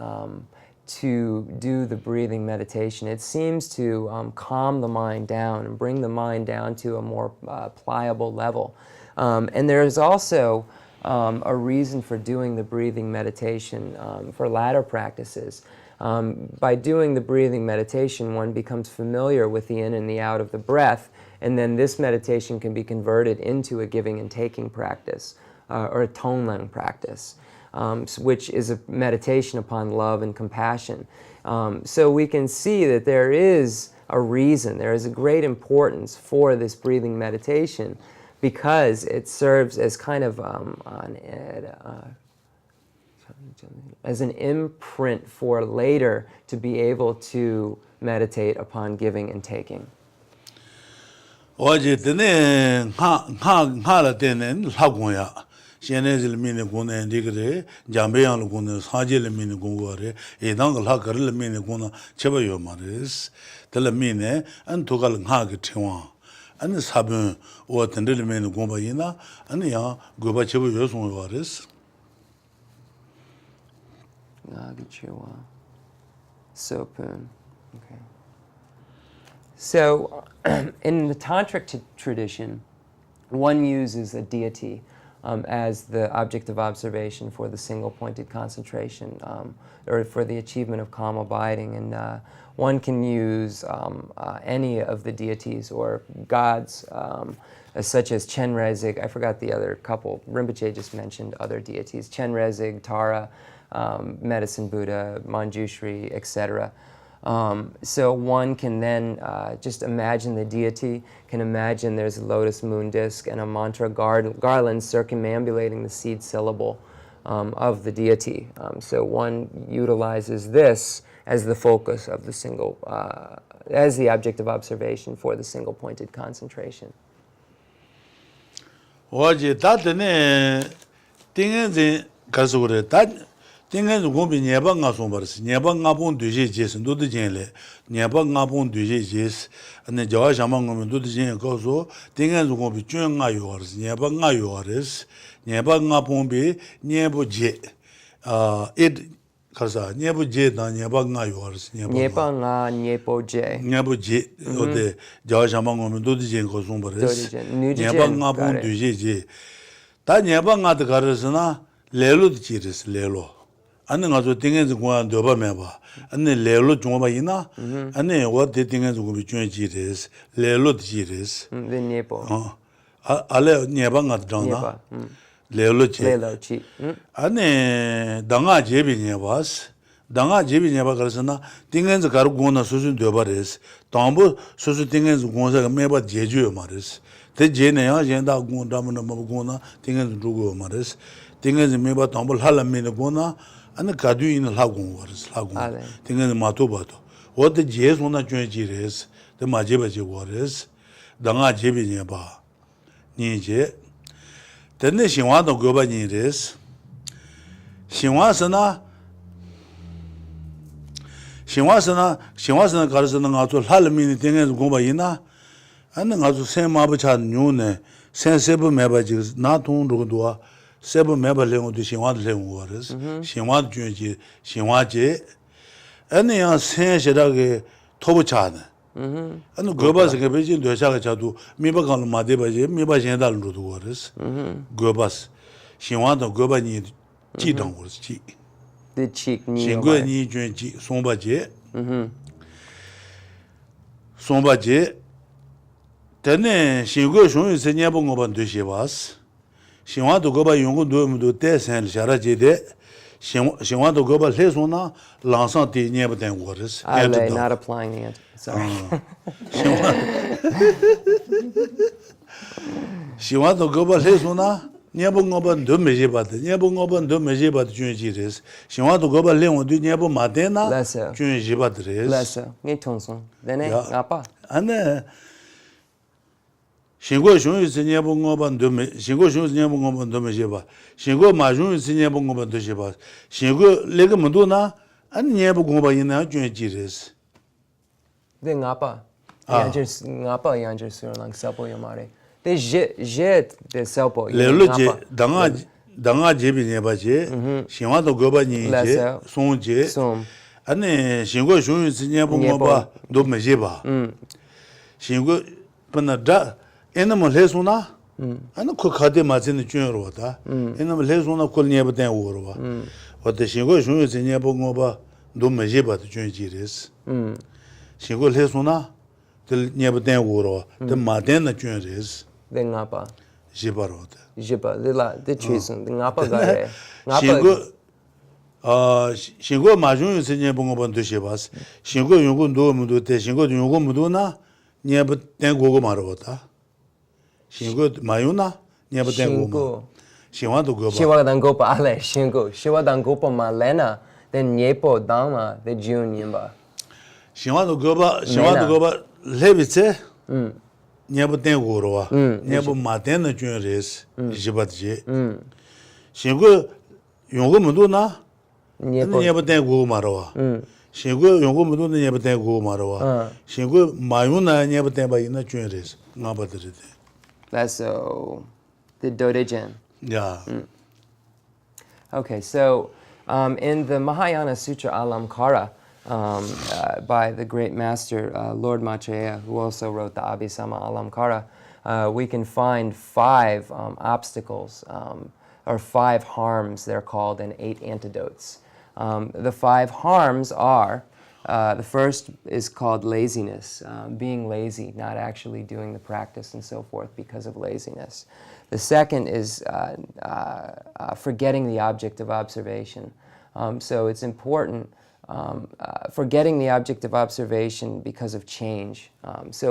to do the breathing meditation. It seems to calm the mind down and bring the mind down to a more pliable level. And there's also a reason for doing the breathing meditation for ladder practices. By doing the breathing meditation, one becomes familiar with the in and the out of the breath, and then this meditation can be converted into a giving and taking practice, or a tonlang practice. Which is a meditation upon love and compassion. So we can see that there is a reason, there is a great importance for this breathing meditation, because it serves as kind of as an imprint for later to be able to meditate upon giving and taking. Chenrezig mean guna and digre, Jambean guna, Hajil mean gungore, a dangle hacker mean guna, Chevayo maris, Telamine, and Togal Hag Tiwan, and the Sabun, or Tendil mean gumbaina, and ya Goba Chevayo waris. Nagichiwa. Sopun. Okay. So, in the tantric tradition, one uses a deity as the object of observation for the single-pointed concentration, or for the achievement of calm abiding. And one can use any of the deities or gods, such as Chenrezig. I forgot the other couple. Rinpoche just mentioned other deities. Chenrezig, Tara, Medicine Buddha, Manjushri, etc. So one can then just imagine the deity, can imagine there's a lotus moon disk and a mantra garland circumambulating the seed syllable of the deity. So one utilizes this as the focus of the single, as the object of observation for the single-pointed concentration. Tingans won't be never Nasombers, never Napon du Jis, and do the Jenle, never Napon du Jis, and the Josh among them do the Jen Gozo, Tingans won't be chewing yours, never yours, never Napon be, never jet. It Casa, never jet, and never yours, never Nepo J. Never jet, or the Josh among them do the Jen Gozombers, never Napon du Jis. That never got the Garazana, Lelo the Chiris, Lelo. And then also things go on Doba Meba, and then Lelo Jomaina, and then what the things will be joined Jiris, Lelo Jiris, the Nepo. Ale Nebanga Donna, Lelo Chi, and then Danga Jebi Nebas, Danga Jebi Nebagasana, things are going to Susan Dobaris, Tombo, Susan things goes like Meba Jeju Maris, the Jena, Jenda Gundamana Magona, things do go Maris, things Meba Tombo Halamina. And the Kadu in the Lagoon was Lagoon, thing in the Matobato. What the Jazz one that joined Jires, the Majebaji waters, Danga Jebi Neba, Nije. Then she want to go by Nires. She wants an Garzana to Halamini thing as Gobaina, and then also same Abachan Nune, sensible Mebajis, not on Rodua. Seven member level to she want to waters, she want to she want it, and the young sense that Tobachana. And the Gobas a vision to a Chagachadu, Mibakan Madebaji, Mibajendal to the waters, Gobas. She want to go by need Chidon was cheek. The cheek, she go and eat Sombaje. Sombaje. Tene shingo shunyu se nyebo ngoban dushi bas. Shingwa to goba yungu do te sen shara jede. Shingwa to goba lesona langsang ti nyebo ten waris. Ale, not applying the answer. Sorry. Shingwa to goba lesona nyebo ngoban do meje bat. Nyebo ngoban do meje bat junji res. Shingwa to goba leon do nyebo matena junji bat res. Leso. Ni tonsong. Dene ngapa. Ane Shingo shunyu si nyebo ngoban do me, shingo shunyu si nyebo ngoban do me jeba. Shingo ma shunyu si nyebo ngoban do jeba. Shingo lega mundu na, an nyebo ngoba yina juan jires. De ngapa. Ngapa yanjer surlang selpo yamare. De je de selpo. Lelo je, danga jebi nyeba je, shinwa to goba nyi je, son je. Ane shingo shunyu si nyebo ngoba do me jeba. Shingo pana da, enam lesuna, ana ko khade mazin junro da. Enam lesuna ko nyeba den worwa. Wate shingo shunyu si nyebo ngoba do me jeba de jun jires. Shingo lesuna, de nyeba den worwa, de maden na jun res. De ngapa. Jeba rota. Jeba, de chisen, de ngapa gare. Shingo ma shunyu si nyebo ngoba do shebas. Shingo yungu do mudu te, shingo yungu mudu na, nyeba den gogo marota. Shingo mayuna, nyeba den gogo. Shiwa do goba. Shiwa dan gopa ale, shingo. Shiwa dan gopa malena, den nyepo dama, de jun yimba. Shiwa do goba, lebitse, nyeba den gorowa. Nyeba maten na jun res, jibat je. Shingo yungu mudu na, nyeba den gogo marwa. Shingo yungu mudu na nyeba den gogo marwa. Shingo mayuna nyeba den ba ina jun res. Ngaba dirite. That's so the Dodejen. Yeah. Okay, so in the Mahayana Sutra Alamkara by the great master Lord Maitreya, who also wrote the Abhisama Alamkara, we can find 5 obstacles or 5 harms, they're called, and 8 antidotes. The 5 harms are, the first is called laziness, being lazy, not actually doing the practice and so forth because of laziness. The second is forgetting the object of observation. So it's important, forgetting the object of observation because of change. It's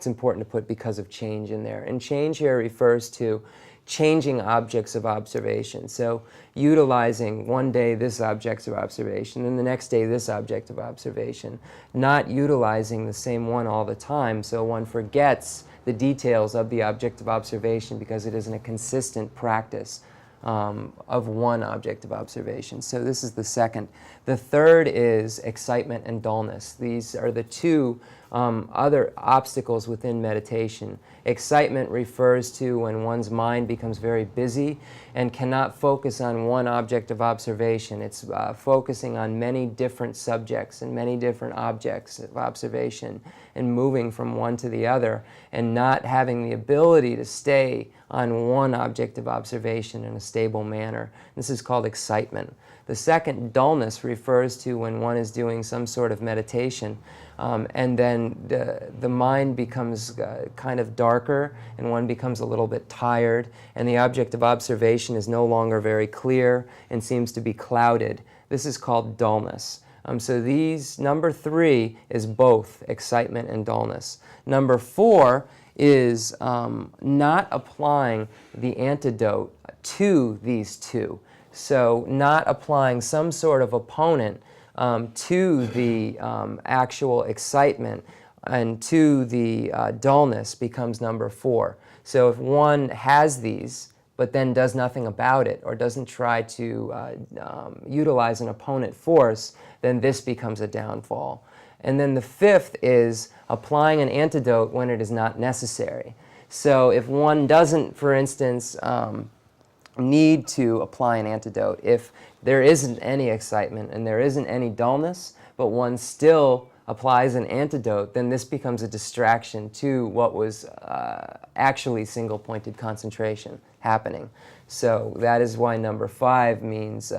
important to put because of change in there. And change here refers to changing objects of observation. So utilizing one day this object of observation and the next day this object of observation, not utilizing the same one all the time, so one forgets the details of the object of observation because it isn't a consistent practice of one object of observation. So this is the second. The third is excitement and dullness. These are the 2 other obstacles within meditation. Excitement refers to when one's mind becomes very busy and cannot focus on one object of observation. It's focusing on many different subjects and many different objects of observation and moving from one to the other and not having the ability to stay on one object of observation in a stable manner. This is called excitement. The second, dullness, refers to when one is doing some sort of meditation and then the mind becomes kind of darker and one becomes a little bit tired and the object of observation is no longer very clear and seems to be clouded. This is called dullness. So these, number 3 is both excitement and dullness. Number 4 is not applying the antidote to these 2. So not applying some sort of opponent to the actual excitement and to the dullness becomes number 4. So if one has these but then does nothing about it or doesn't try to utilize an opponent force, then this becomes a downfall. And then the 5th is applying an antidote when it is not necessary. So if one doesn't, for instance, need to apply an antidote, if there isn't any excitement and there isn't any dullness, but one still applies an antidote, then this becomes a distraction to what was actually single-pointed concentration happening. So that is why number 5 means,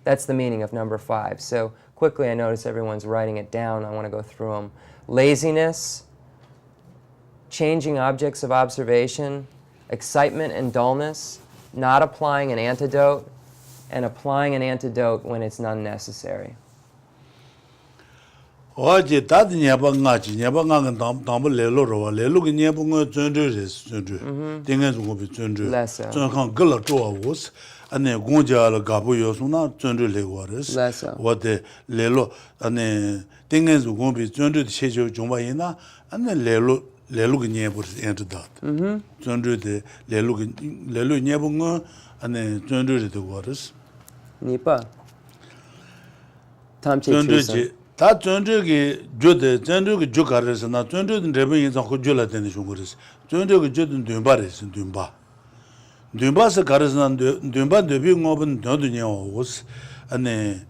that's the meaning of number 5. So quickly, I notice everyone's writing it down. I want to go through them. Laziness, changing objects of observation, excitement and dullness, not applying an antidote, and applying an antidote when it's unnecessary. 어제 다들 냐방가지 냐방가는 담보 레로로 레로기 냐방은 전주레스 전주 땡에서 고비 전주 전강 걸어 좋아오스 안에 공자를 가보여서나 전주레고르스 어때 레로 안에 땡에서 고비 전주 체조 종바이나 안에 레로기 냐부스 엔트다 전주데 레로 냐방은 안에 전주레도 거르스 니빠 탐치 전주지 다 전적이 저대 전적이 조가르서 나 전적은 레벨 인상 고줄라 되는 중거리스 전적이 저든 듬바레스 듬바서 가르서는 듬바 데비 ngob은 너도냐 오스 안에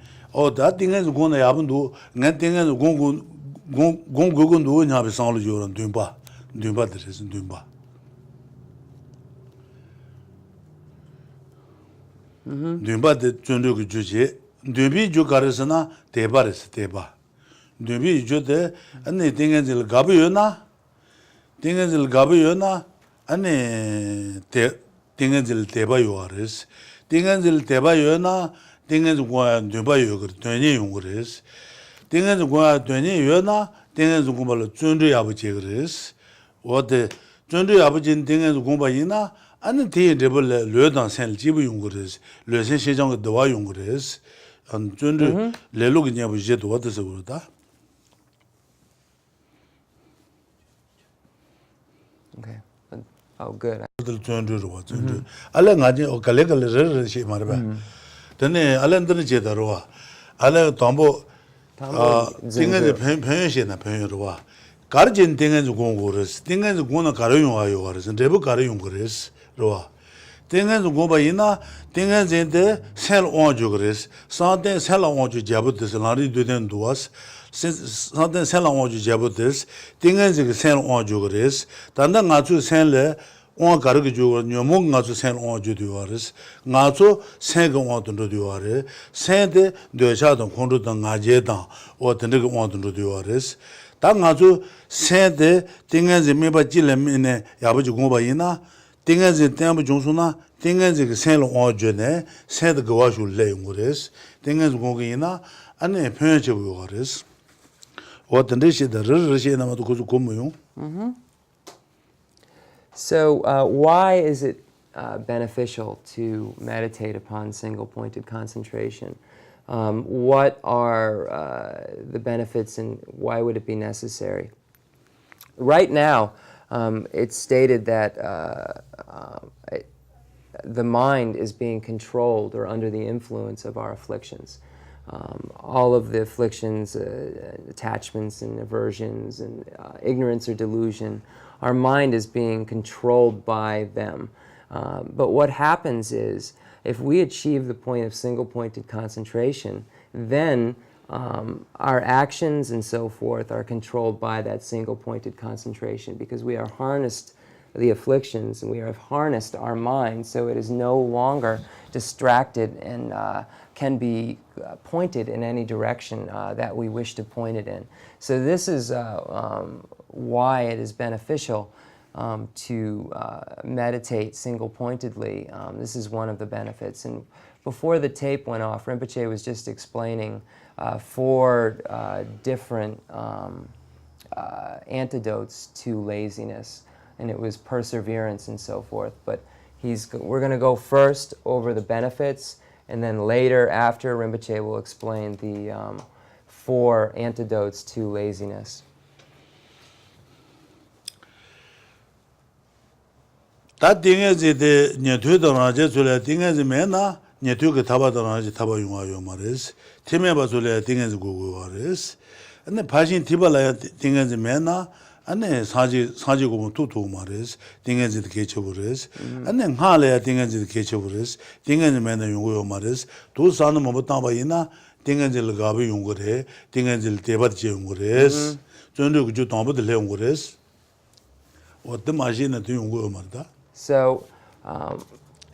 다 띵에서 고나 야분도 난 띵에서 공고도 냐베 상로 조런 듬바드레스 듬바 듬바데 전적이 주지 듬비 조가르서나 대바레스 대바 뇌비 주데 안에 땡엔질 가비요나 안에 땡엔질 대바요아레스 땡엔질 대바요나 땡엔질 고야 대바요 그 되니 용거레스 땡엔질 고야 되니 요나 땡엔질 고말로 준주 아버지 그레스 어데 준주 아버지 땡엔질 공바이나 안에 대 레벨 르단 셀 지부 용거레스 르세 시장 도와 용거레스 안 준주 레로기 냐부제 도와서 그러다 Okay. Oh, good. 알레 가지 갈레갈레 시 말바. 근데 알렌드는 제대로와. 알레 담보 띵에 변현시나 변현로와. 가르진 띵에 공고르스. 띵에 공나 가르용 와요 가르스. 레브 가르용 그레스. 로와. 띵에 공바이나 띵에 젠데 셀 온주 그레스. 산데 셀 온주 잡듯이 나리 되는 도와스. 산데 셀 온주 잡듯이 띵에 셀 온주 그레스. 단다 가주 셀레 온 가르기 주고 녀몽 가주 셀 온주 되와르스. 가주 세가 온도 되와레. 세데 되샤던 콘도던 가제다. 어떤데 온도 되와르스. 당 가주 세데 띵에 메바 질레미네 야버지 공바이나 띵에지 템부 종수나 띵에지 그 셀로 오주네 세드 그와슈 레용고레스 띵에지 공기나 안에 표현해 보고레스 어떤 데시다 르르시나마도 고주 고모요. So why is it beneficial to meditate upon single-pointed concentration? What are the benefits and why would it be necessary? Right now, it's stated that the mind is being controlled or under the influence of our afflictions. All of the afflictions, attachments and aversions and ignorance or delusion, our mind is being controlled by them. But what happens is, if we achieve the point of single-pointed concentration, then our actions and so forth are controlled by that single-pointed concentration, because we are harnessed the afflictions and we have harnessed our mind so it is no longer distracted and can be pointed in any direction that we wish to point it in. So this is why it is beneficial to meditate single-pointedly. This is one of the benefits. And before the tape went off, Rinpoche was just explaining 4 different antidotes to laziness, and it was perseverance and so forth. But we're going to go first over the benefits, and then later, after, Rinpoche will explain the 4 antidotes to laziness. 다 띵에지데 녀퇴도나제 줄에 띵에지 메나 녀퇴게 타바도나제 타바 용화요 말레스 테메바 줄에 띵에지 고고와레스 근데 바신 디발라야 띵에지 메나 안에 사지 고모 투투 말레스 띵에지 개쳐버레스 안에 하래야 띵에지 개쳐버레스 띵에지 메나 용고요 말레스 도사는 뭐 따바이나 띵에지를 가비 용거래 띵에지를 대바지 용거레스 전도 그저 담보들 해 용거레스 어떤 맛이나 또 용고요 말다. So,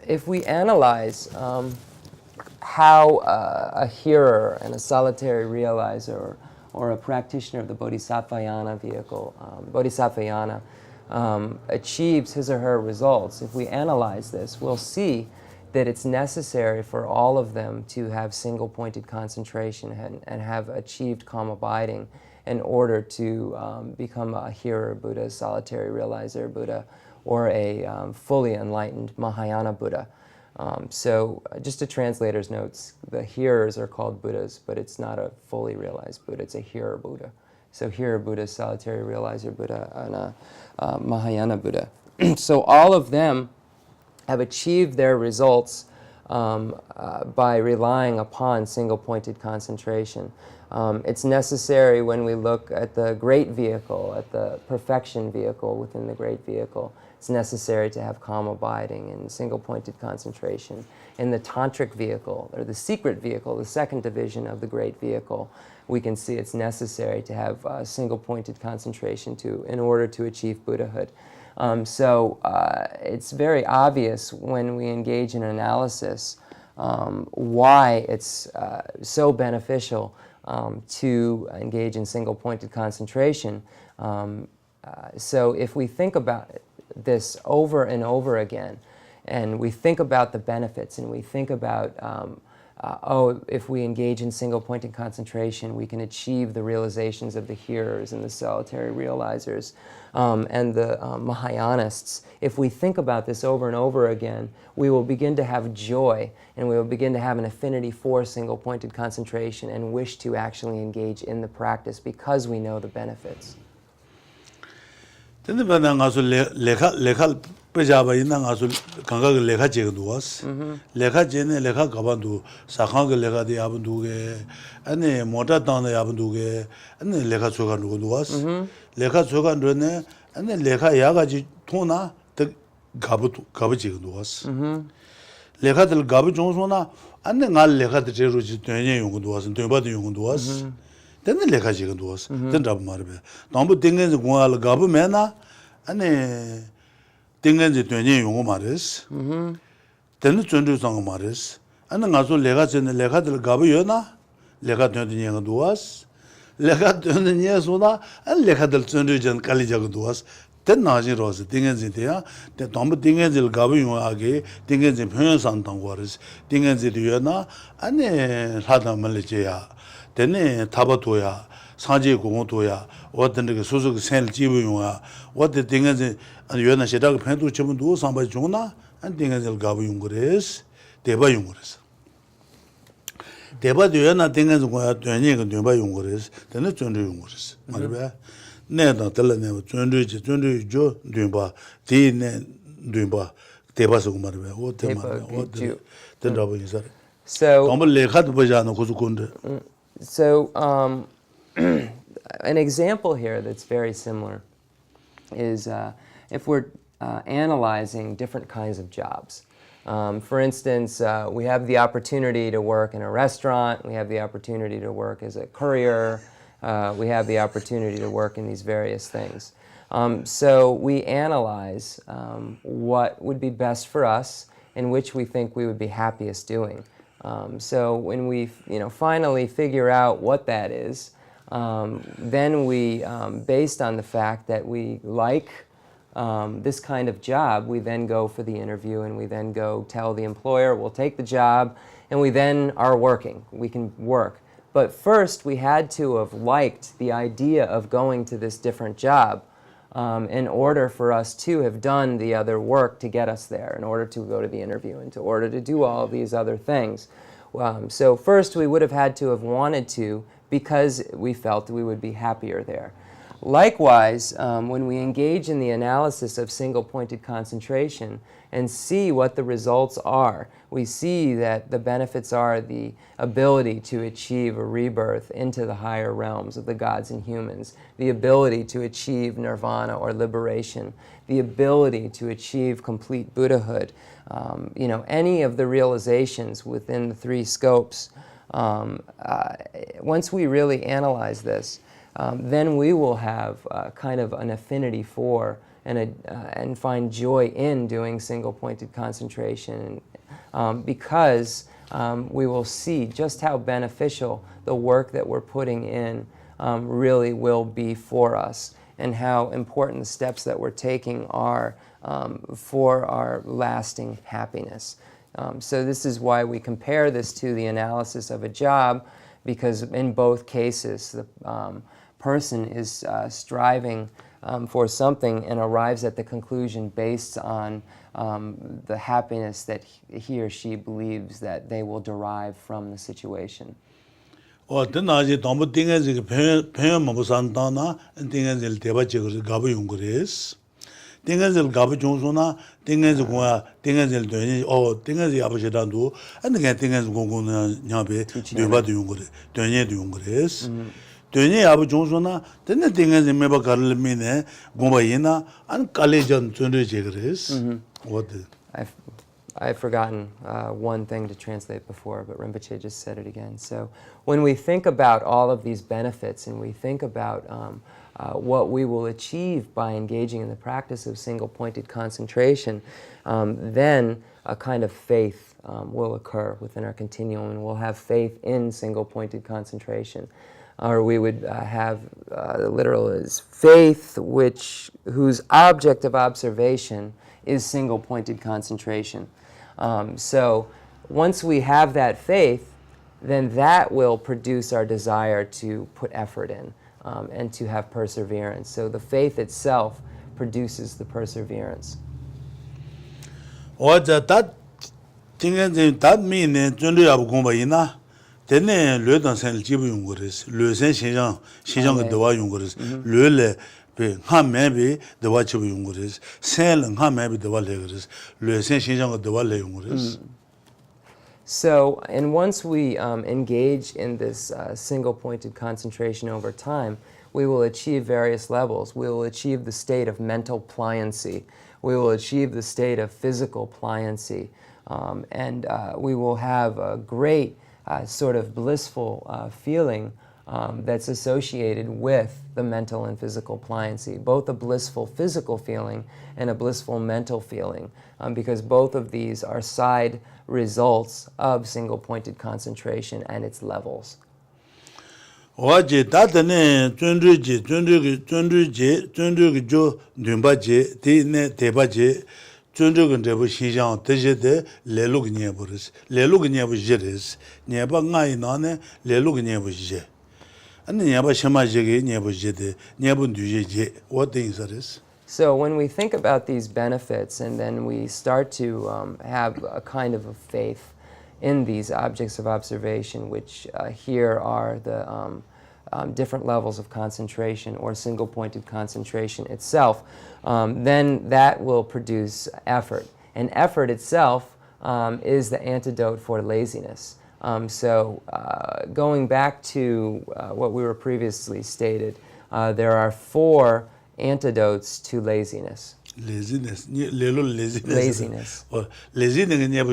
if we analyze how a hearer and a solitary realizer or a practitioner of the Bodhisattvayana vehicle, Bodhisattvayana, achieves his or her results, if we analyze this, we'll see that it's necessary for all of them to have single-pointed concentration and have achieved calm abiding in order to become a hearer Buddha, solitary realizer Buddha, or a fully enlightened Mahayana Buddha. So just a translator's notes, the hearers are called Buddhas, but it's not a fully realized Buddha, it's a hearer Buddha. So hearer Buddha, solitary realizer Buddha, and a Mahayana Buddha. So all of them have achieved their results by relying upon single-pointed concentration. It's necessary when we look at the great vehicle, at the perfection vehicle within the great vehicle. It's necessary to have calm abiding and single-pointed concentration. In the tantric vehicle, or the secret vehicle, the second division of the great vehicle, we can see it's necessary to have single-pointed concentration in order to achieve Buddhahood. So it's very obvious when we engage in analysis why it's so beneficial to engage in single-pointed concentration. So if we think about this over and over again, and we think about the benefits, and we think about, if we engage in single-pointed concentration, we can achieve the realizations of the hearers and the solitary realizers and the Mahayanists. If we think about this over and over again, we will begin to have joy, and we will begin to have an affinity for single-pointed concentration and wish to actually engage in the practice because we know the benefits. Pejaba ina ngasul kanga ge lekha je duwas lekha je ne lekha gabandu sakhang ge lekha de abundu ge ane mota tang de abundu ge ane lekha choga duwas lekha choga ne ane lekha ya ga ji thona de gabu je duwas lekha del gabu jonsona ane ngal lekha de jeru ji tyenye yong duwas tyenba de yong duwas den lekha je duwas den rab marbe nambu dingen je gonal gabu mena ane 땡간지 되니 용어 말이스. 되는 존재상 말이스. 아니 가서 내가 전에 내가들 가보여나? 내가 되는 얘가 두었어. 내가 되는 얘소나 아니 내가들 존재전 깔리자고 두었어. 된 나지로서 땡간지대야. 때 너무 땡간지를 가보용하게 땡간지 표현상 당고르스. 땡간지도여나 아니 하다 말이지야. 되네 타바도야. 상지 공도야. 어떤 그 소속 생 지부용아. 어떤 땡간지 유연한 시다가 팬도 전부 상바 중나 안 땡간질 가부 용거레스 대바 용거레스 대바 유연한 땡간지 거야 되니 그 대바 용거레스 되는 전주 용거레스 말이야 내가 들려내 전주지 전주죠 대바 디네 대바 대바서 말이야 어때 말이야 어때 된다고 인사 So 너무 레카도 보지 않고 고속건데 So an example here that's very similar is if we're analyzing different kinds of jobs. For instance, we have the opportunity to work in a restaurant, we have the opportunity to work as a courier, we have the opportunity to work in these various things. So we analyze what would be best for us and which we think we would be happiest doing. So when we finally figure out what that is, then we, based on the fact that we like this kind of job, we then go for the interview and we then go tell the employer we'll take the job, and we then are working. We can work. But first we had to have liked the idea of going to this different job in order for us to have done the other work to get us there, in order to go to the interview and in order to do all of these other things. So first we would have had to have wanted to, because we felt we would be happier there. Likewise, when we engage in the analysis of single-pointed concentration and see what the results are, we see that the benefits are the ability to achieve a rebirth into the higher realms of the gods and humans, the ability to achieve nirvana or liberation, the ability to achieve complete Buddhahood, any of the realizations within the three scopes. Once we really analyze this, then we will have kind of an affinity for and find joy in doing single-pointed concentration, because we will see just how beneficial the work that we're putting in really will be for us. and how important the steps that we're taking are for our lasting happiness. So this is why we compare this to the analysis of a job, because in both cases the person is striving for something and arrives at the conclusion based on the happiness that he or she believes that they will derive from the situation. 어떤아지 너무 띵해지 표현 뭐 산다나 띵해질 대바지고 가부 용거레스 띵해질 가부 종소나 띵해지 고야 띵해질 되니 띵해지 아버지단도 안게 띵해지 공고는 냐베 되바도 용거레 되니도 용거레스 되니 아버 종소나 되네 띵해지 메바 가르미네 고바이나 안 칼레전 존르제 그레스 I've forgotten one thing to translate before, but Rinpoche just said it again. So when we think about all of these benefits and we think about what we will achieve by engaging in the practice of single-pointed concentration, then a kind of faith will occur within our continuum, and we'll have faith in single-pointed concentration. Or we would have, the literal is, faith whose object of observation is single-pointed concentration. So once we have that faith, then that will produce our desire to put effort in and to have perseverance. So the faith itself produces the perseverance. that means Tene le dans sen jibu yungures, le sen shinjang ge dewa yungures, le be ha mebe dewa jibu yungures, sen le ha mebe dewa legures, le sen shinjang ge dewa le yungures. So, and once we engage in this single-pointed concentration over time, we will achieve various levels. We will achieve the state of mental pliancy. We will achieve the state of physical pliancy. And we will have a great sort of blissful feeling that's associated with the mental and physical pliancy, both a blissful physical feeling and a blissful mental feeling, because both of these are side results of single-pointed concentration and its levels. Oje tatane chundruge jo dumbaje tine tebaje chundruge debu shinjang tejede lelug nyeburis lelug nyebu jeres nyeba ngai nane lelug nyebu je ane nyeba shamaje ge nyebu jede nyebu duje what things are this. So when we think about these benefits and then we start to have a kind of a faith in these objects of observation, which here are the different levels of concentration or single-pointed concentration itself, then that will produce effort. And effort itself is the antidote for laziness. So going back to what we were previously stated, there are 4 antidotes to laziness. Laziness. Or laziness.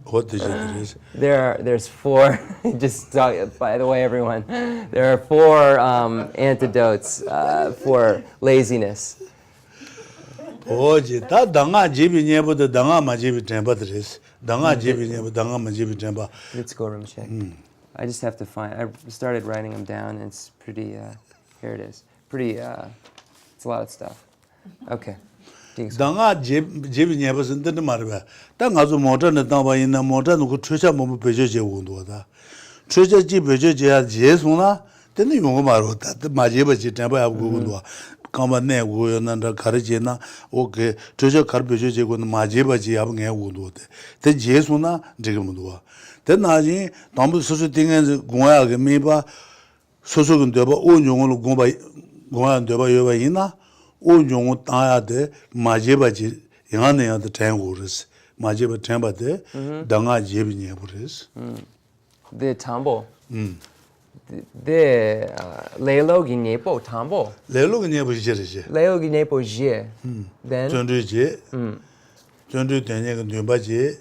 What is it? There's 4. Just by the way, everyone, there are 4 antidotes for laziness. Let's go, Rinpoche. I just have to find. I started writing them down, and it's pretty. Here it is. Pretty. It's a lot of stuff. Okay. Danga jebi nyeba sende marba. Danga zo motor na tamba ina motor no chucha mo bejo je wondo da. Chucha ji bejo je ya je sona tene yongo maro ta majeba ji tamba ya wondo. Kamba ne wo yo na da kar je na okay chucha kar bejo je go majeba ji ab nge wondo de. Te je sona je mo do. Te na ji tambu soso tinge goya ge meba soso gun de ba o nyongo lo gomba goya de ba yo ba ina o nyongo ta de majeba ji yana ya de tan wurs majeba tamba de danga jebi nye wurs The tambo. The lelo ginepo tambo. lelo nye bu je Lelo ginepo je. Then chondu tenye ge nyba je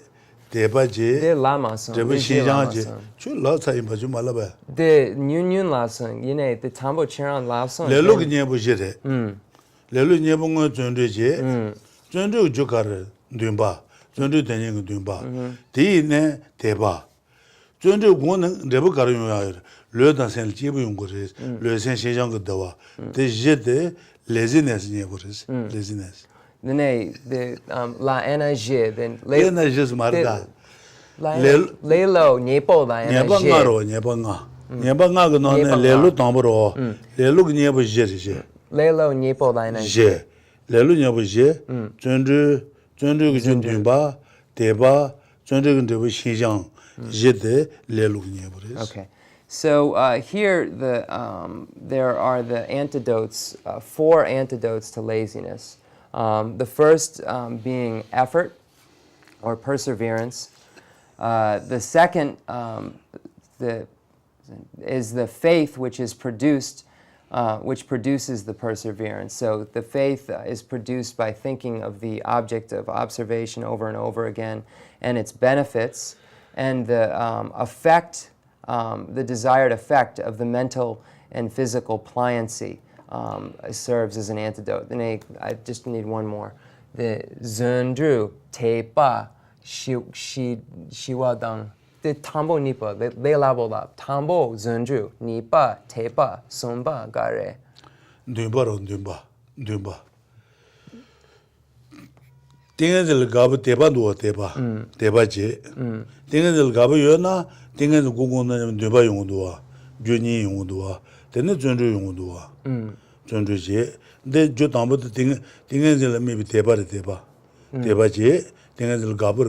deba je the lama son. deba shijang je chu la sai ba ju mala ba The nyun la son. You know the tambo cheran la son. lelo nye bu je de lelo nye bu ngo chondu je chondu jukar ndumba chondu tenye ge ndumba di ne deba 전주 고는 레버 가르요 르다 셀 지부 용거를 르센 시장 거다와 대제데 laziness 녀거를 laziness the la energie then laziness 말다 lelo niepo la energie 녀방가로 녀방가 그노네 레루 담으로 레루 녀버 제제 lelo niepo la energie 제 레루 녀버 제 전주 그 준비바 대바 전주 근데 시장 제데 레루 녀버스 Okay. So here there are the antidotes, 4 antidotes to laziness. The first being effort or perseverance. The second is the faith which is produced, which produces the perseverance. So the faith is produced by thinking of the object of observation over and over again and its benefits, and the effect, the desired effect of the mental and physical pliancy serves as an antidote. Then I just need one more. The zendru tepa shiwadang. The tambo nipa, le labola. Tambo zendru nipa tepa somba gare. ndumba tingenzil gabu teba duwa teba je tingenzil gabu yona tingenzil gugunda ndumba yungduwa gyuni yungduwa tene zunju yungduwa zunju je de jo tambo tingenzil mebi teba je tingenzil gabu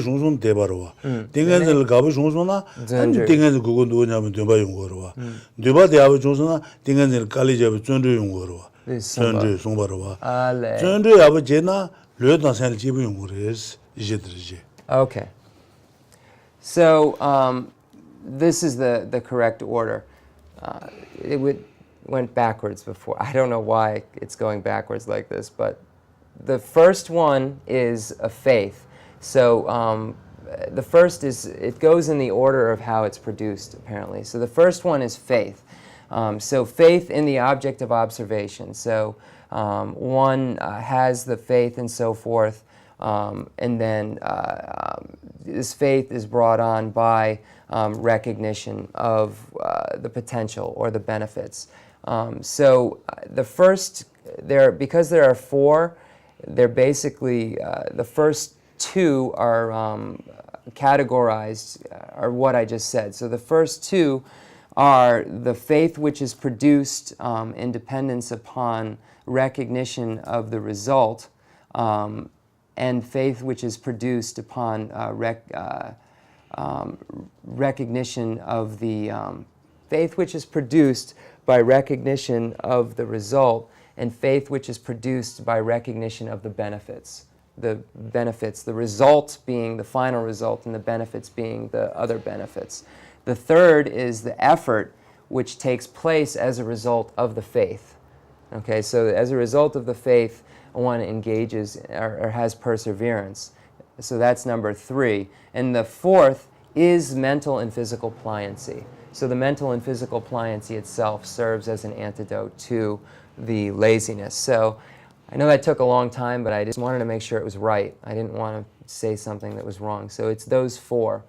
shungsun teba rwa tingenzil gabu shungsuna tingenzil gugunduwa nyam ndumba yungurwa ndumba teba shungsuna tingenzil kali jabu zunju yungurwa zunju sumba rwa zunju yabu je na Okay. So this is the correct order. It went backwards before. I don't know why it's going backwards like this, but the first one is a faith. So the first is, it goes in the order of how it's produced, apparently. So the first one is faith. So faith in the object of observation. So one has the faith and so forth, and then this faith is brought on by recognition of the potential or the benefits. So the first, because there are 4, they're basically, the first 2 are categorized, are what I just said. So the first 2 are the faith which is produced in dependence upon recognition of the result, and faith which is produced upon recognition of the faith which is produced by recognition of the result, and faith which is produced by recognition of the benefits. The benefits, the result being the final result, and the benefits being the other benefits. The third is the effort which takes place as a result of the faith. Okay, so as a result of the faith, one engages or has perseverance. So that's number 3. And the fourth is mental and physical pliancy. So the mental and physical pliancy itself serves as an antidote to the laziness. So I know that took a long time, but I just wanted to make sure it was right. I didn't want to say something that was wrong. So it's those 4.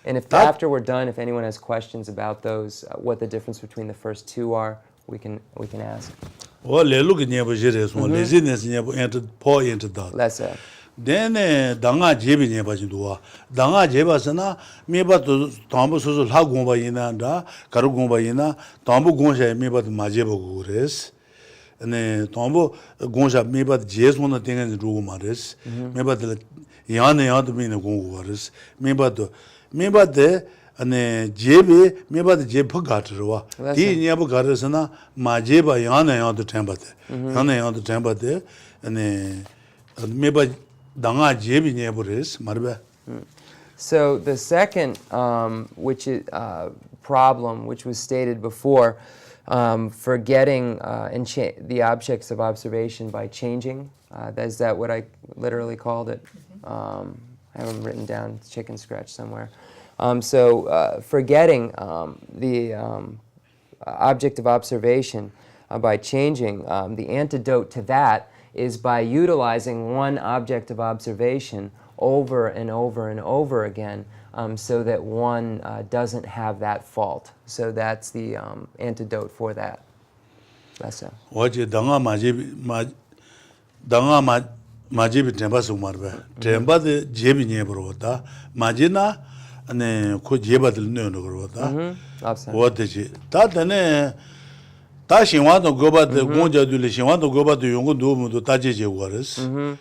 And if after we're done, if anyone has questions about those, what the difference between the first 2 are, we can ask. Let's say. Then danga jebi nyeba jinduwa danga jeba sana meba to tambo soso la gomba yina da karu gomba yina tambo gonsha meba to majeba gures ne tambo gonsha meba jes mona tengen rugo mares meba de yana yana mena gongo wares meba de ane jebi meba de jeb gatrwa di nyeba garesana majeba yana yana tembate yana yana tembate ane meba danga jebi nyebures marbe. So the second which is problem which was stated before, forgetting the objects of observation by changing, is that what I literally called it? I have them written down, chicken scratch somewhere. So forgetting the object of observation by changing, the antidote to that is by utilizing one object of observation over and over and over again, so that one doesn't have that fault. So that's the antidote for that. That's it. Waje danga majibi temba sumarbe. Temba de jebi nyebro da. Majina ane ko jeba del no no da. Waje ta tane ta shinwa do goba de gonja du le shinwa do goba de yongo do mu do ta je waris.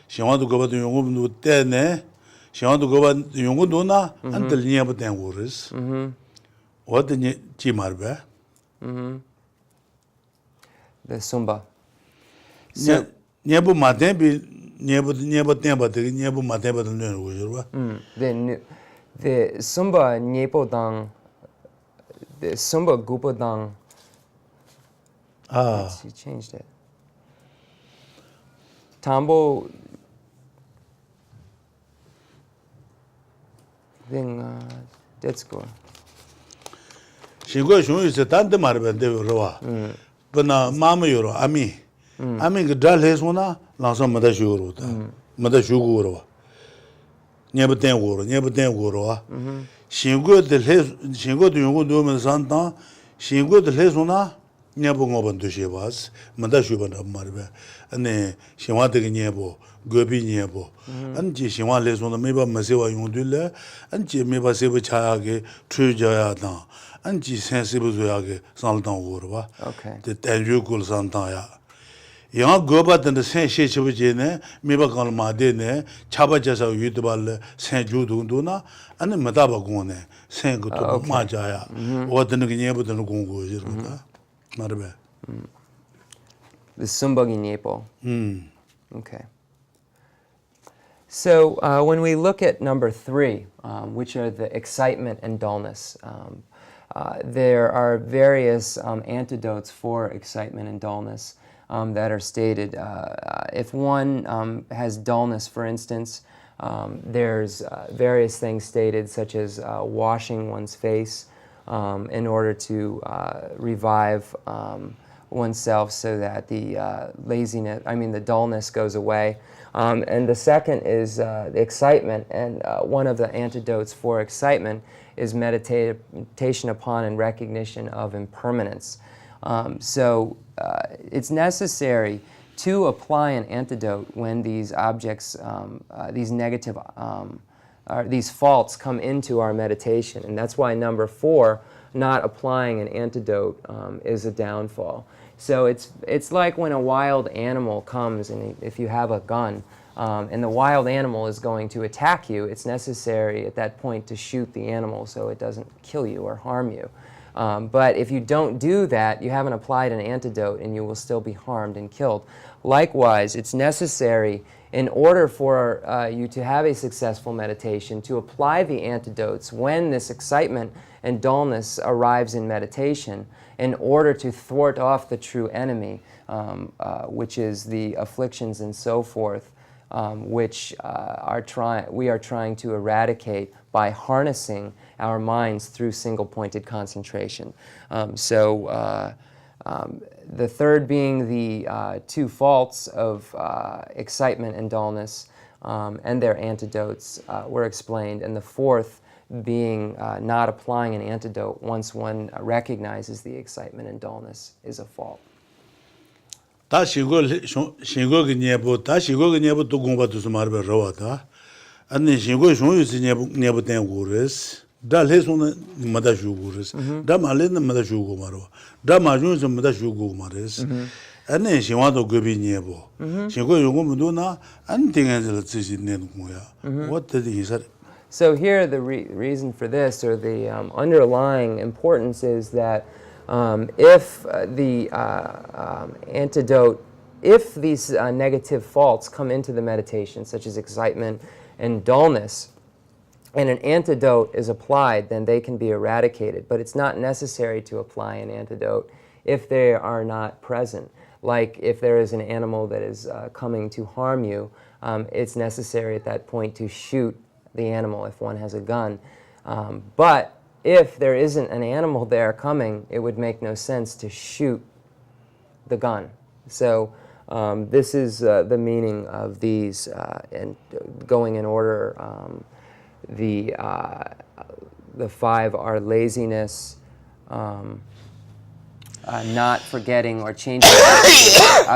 Shinwa do goba de yongo mu tene shinwa do goba yongo do na antel nyeba den waris. Waje ni chi marbe. The Sumba. So, Nyebu Matembi, Nyebu Temba, Nyebu Matemba, the Sumba Nyepo Dang, the Sumba Gupo Dang. She changed it. Tambo thing, that's good. She goes, you said, Tante Marben, they were raw. But now, Mamma Euro, Ami. I mean, the dull has one, Lanson Madashuro, Madashuguro. Never 10 war, never 10 war. She got the less, she got the young woman Santa, she got the less one, never open to she was, Madashuban of Marbe, and then she wanted a Nebo, Gobi Nebo, and she wanted less one, maybe Masiva Yundula, and she maybe Save Chage, True Jayatan. And she sensible to Santan Wurva. Okay. The Telugu Santaya. Young go back and the same shit of Jene, Mibakal Madene, Chabajasa Yutubal, Saint Juduna, and the Matabagone, Saint Gutu Majaya. What the Nugabo than Gungo is. Marbe. The Sumbagi Nyepo. Okay. So when we look at number 3, which are the excitement and dullness, there are various antidotes for excitement and dullness that are stated. If one has dullness, for instance, there's various things stated, such as washing one's face in order to revive oneself so that the the dullness goes away. And the second is the excitement, and one of the antidotes for excitement is meditation upon and recognition of impermanence. So it's necessary to apply an antidote when these objects, these negative, these faults come into our meditation. And that's why number 4, not applying an antidote, is a downfall. So it's like when a wild animal comes, and if you have a gun, and the wild animal is going to attack you, it's necessary at that point to shoot the animal so it doesn't kill you or harm you. But if you don't do that, you haven't applied an antidote and you will still be harmed and killed. Likewise, it's necessary in order for you to have a successful meditation to apply the antidotes when this excitement and dullness arrives in meditation in order to thwart off the true enemy, which is the afflictions and so forth, which we are trying to eradicate by harnessing our minds through single-pointed concentration. The third being the 2 faults of excitement and dullness, and their antidotes were explained, and the fourth being not applying an antidote once one recognizes the excitement and dullness is a fault. Ta shingo ki nyebo to gomba to sumarbe rawa ta. Ani shingo shonyu si nyebo ten gures. Da leson mada shu gures. Da male na mada shu go marwa. Da majun se mada shu go mares. Ani shinwa to gobi nyebo. Shingo yongo mudo na ani tingen zela tsi nen kuya. What did he say? So here the reason for this, or the underlying importance, is that if the antidote, if these negative faults come into the meditation, such as excitement and dullness, and an antidote is applied, then they can be eradicated. But it's not necessary to apply an antidote if they are not present. Like if there is an animal that is coming to harm you, it's necessary at that point to shoot the animal if one has a gun. But if there isn't an animal there coming, it would make no sense to shoot the gun. So This is the meaning of these, and going in order. The 5 are laziness, not forgetting or changing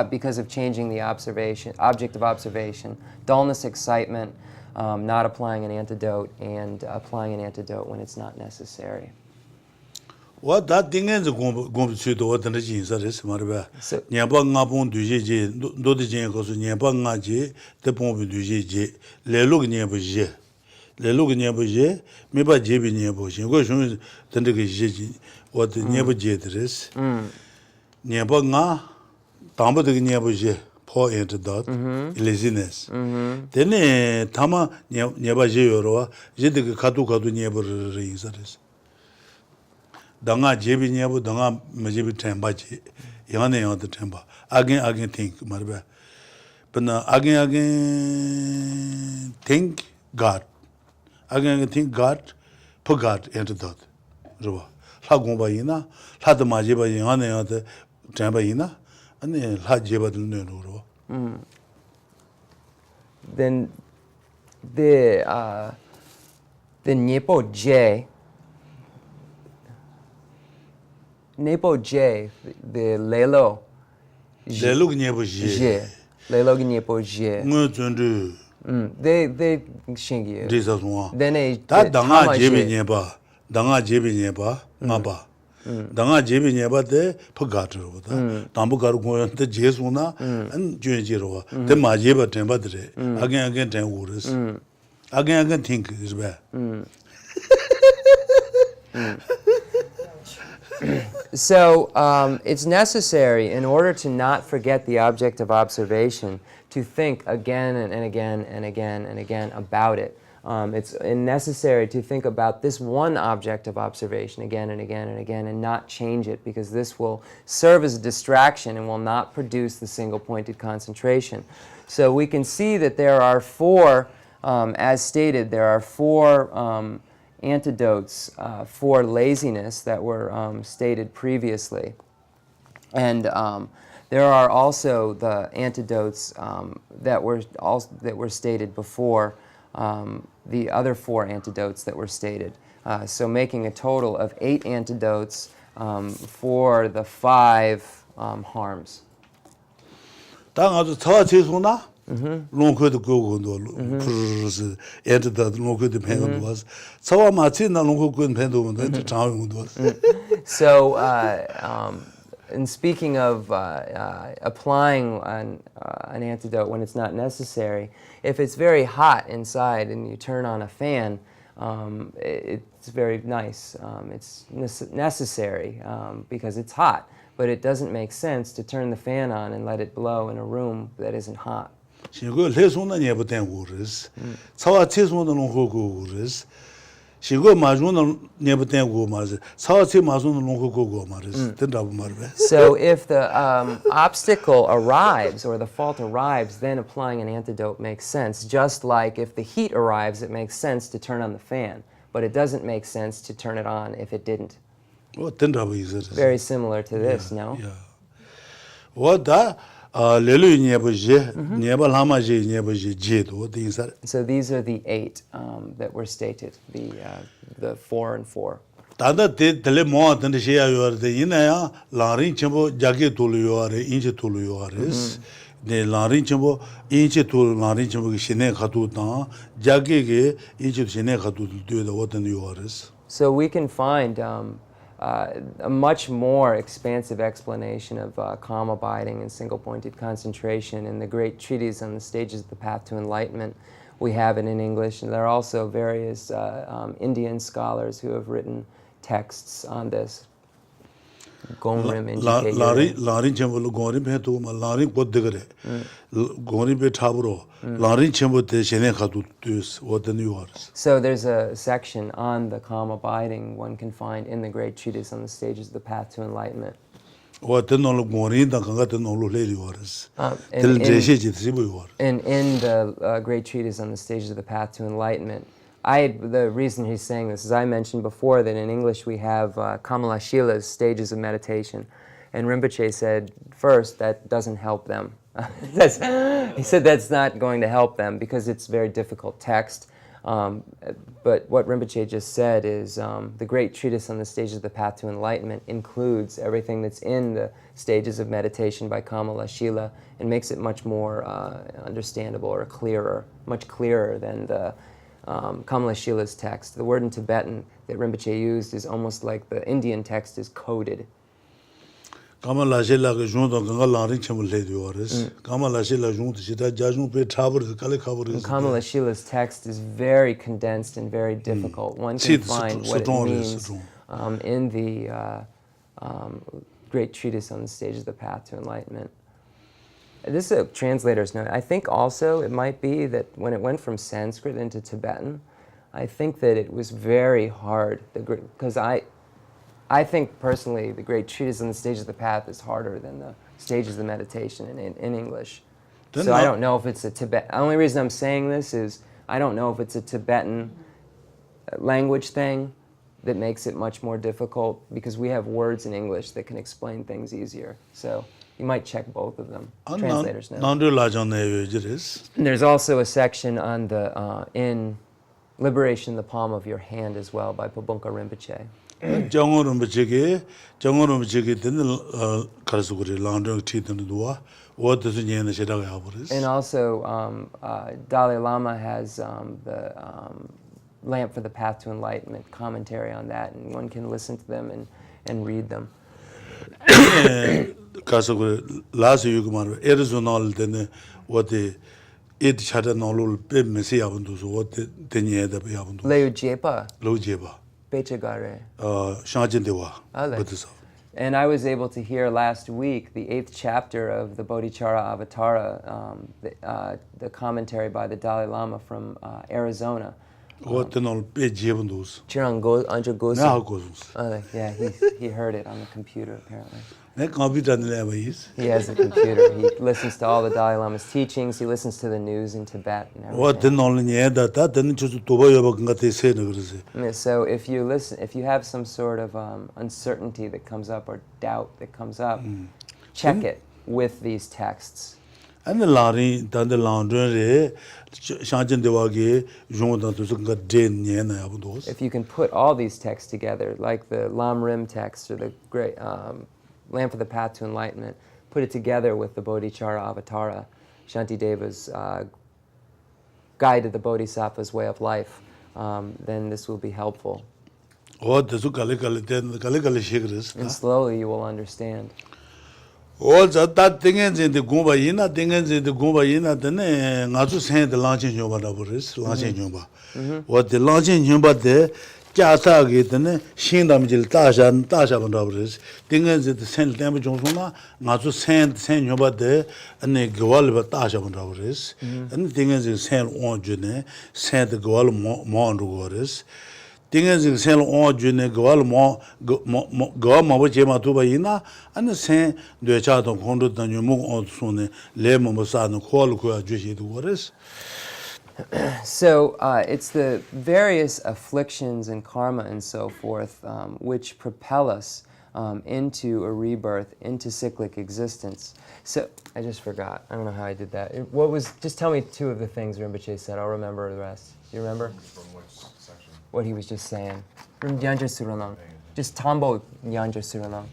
because of changing the object of observation, dullness, excitement, not applying an antidote, and applying an antidote when it's not necessary. What that thing is going to do what the genes are is Marba. Nyabang upon Duji, do the Jane goes to Nyabang Naji, the Pomp Duji, Le Look Nyabuji, Le Look Nyabuji, maybe Jabi Nyabuji, go show me the what the Nyabuji is. Nyabanga, Tamba the Nyabuji, poor antidote, laziness. Then Tama Nyabaji or Jedic Katu Katu Nyabu rings. Danga jebi nyebu danga majebi temba je yane yane temba again think marba but again think God again think God put God into that roba la gomba ina la de majeba yane yane temba ina ane la jeba de no roba. Then the Nyepo J. Nepo J, the Lelo. Lelo Nyepo J. Lelo Nyepo J. They shingi. Jesus one. Then that danga jebi nyeba ngaba. Danga jebi nyeba de pagato da. Tambu garu go the jesuna and jujiro. The majeba temba de. Again ten words. Again think is bad. So it's necessary, in order to not forget the object of observation, to think again and again and again and again about it. It's necessary to think about this one object of observation again and again and again and not change it, because this will serve as a distraction and will not produce the single-pointed concentration. So we can see that there are 4, as stated, there are 4 antidotes for laziness that were stated previously. And there are also the antidotes that were stated before the other 4 antidotes that were stated. So making a total of 8 antidotes for the 5 harms. Lonko the go entered the Lonko the pen was. So Martina Lonko couldn't pen the town was. So, in speaking of applying an antidote when it's not necessary, if it's very hot inside and you turn on a fan, it's very nice. It's necessary because it's hot, but it doesn't make sense to turn the fan on and let it blow in a room that isn't hot. She go listen on never 10 words. So I tell one on words. She go Mazuna never 10 words. So I tell Mazuna Longo go Maris. So if the obstacle arrives or the fault arrives, then applying an antidote makes sense. Just like if the heat arrives, it makes sense to turn on the fan, but it doesn't make sense to turn it on if it didn't. Very similar to this, no? Yeah. What that? Lelu Nyebuji, Nyeba Lama J, Nyebuji Jedo, these are. So these are the 8 that were stated, the 4 and 4. Tanda tele more than the Shea you are the Inaya, Larin Chambo, Jaggy Tulu you are, Inche Tulu you are, the Larin Chambo, Inche Tulu, Larin Chambo, Shine Katuta, Jaggy, Inche Shine Katu, do the water you are. So we can find a much more expansive explanation of calm abiding and single-pointed concentration in the great treatise on the stages of the path to enlightenment. We have it in English, and there are also various Indian scholars who have written texts on this. Gomrim indicated. Larin Chambo, Gorim Petu, Larin Podegre, Gorim Petabro, Larin Chambo, Shene Katu, what the new words. So there's a section on the calm abiding one can find in the great treatise on the stages of the path to enlightenment. What the no Gorin, the Kangata no lady words. In the great treatise on the stages of the path to enlightenment, the reason he's saying this is I mentioned before that in English we have Kamalashila's stages of meditation. And Rinpoche said, first, that doesn't help them. He said that's not going to help them because it's very difficult text. But what Rinpoche just said is the great treatise on the stages of the path to enlightenment includes everything that's in the stages of meditation by Kamala Shila and makes it much more understandable or clearer, much clearer than the Kamala Shila's text. The word in Tibetan that Rinpoche used is almost like the Indian text is coded. Kamala Shila ke jung do ganga laring chemu le diores. Kamala Shila jung de jita jajung pe thabur kale khabur is. Kamala Shila's text is very condensed and very difficult. One can find what it means in the great treatise on the stages of the path to enlightenment. This is a translator's note. I think also it might be that when it went from Sanskrit into Tibetan, I think that it was very hard, because I think personally the great treatise on the stages of the path is harder than the stages of the meditation in English. So I don't know if it's a Tibetan. The only reason I'm saying this is I don't know if it's a Tibetan language thing that makes it much more difficult, because we have words in English that can explain things easier. So you might check both of them. Translators know. And there's also a section on the in Liberation in the Palm of Your Hand as well by Pabunka Rinpoche. And also Dalai Lama has the Lamp for the Path to Enlightenment commentary on that, and one can listen to them and read them. Last you Arizona then what the it chata nolul pe mesi abundu so what the tenye da be abundu Leu Jepa Lo Jeba Pechagare Shajin Dewa Buddhism. And I was able to hear last week the 8th chapter of the Bodhichara Avatara, the commentary by the Dalai Lama from Arizona. What the nol pe jebundus Chirango Anja Gosu. Now goes. Yeah, he heard it on the computer apparently. He has a computer. He listens to all the Dalai Lama's teachings. He listens to the news in Tibet and everything. What the knowledge that then just to so if you have some sort of uncertainty that comes up or doubt that comes up, check it with these texts. And the Lari, then the laundry, Shajin Devagi, Jonathan to Den Yen. If you can put all these texts together, like the Lam Rim text or the great Lamp for the Path to Enlightenment, put it together with the Bodhichara Avatara, Shantideva's guide to the Bodhisattva's way of life, then this will be helpful. And slowly you will understand. All that things in the Gumba Yina, things in the Gumba Yina, then Nazu sent the launching Yoba Daburis, launching Yoba. What the launching Yoba there, Jatagi, then Shindamjil Tasha and Tasha Daburis, things in the Saint Damage Jonsona, Nazu sent Saint Yoba there, and the Goalba Tasha Daburis, and things in Saint Onjune, Saint the Goal Mondugoris. Things in Saint Onjune, Goal Goma Tuba Yina, and the Saint de Chaton Kondo than you move on soon, Lemon Mosan, Qualqua Jushi Waters. So it's the various afflictions and karma and so forth which propel us into a rebirth, into cyclic existence. So I just forgot. I don't know how I did that. Just tell me two of the things Rinpoche said. I'll remember the rest. You remember? From which section? What he was just saying. From Yanja Suralam. Just Tambo Yanja Suralam.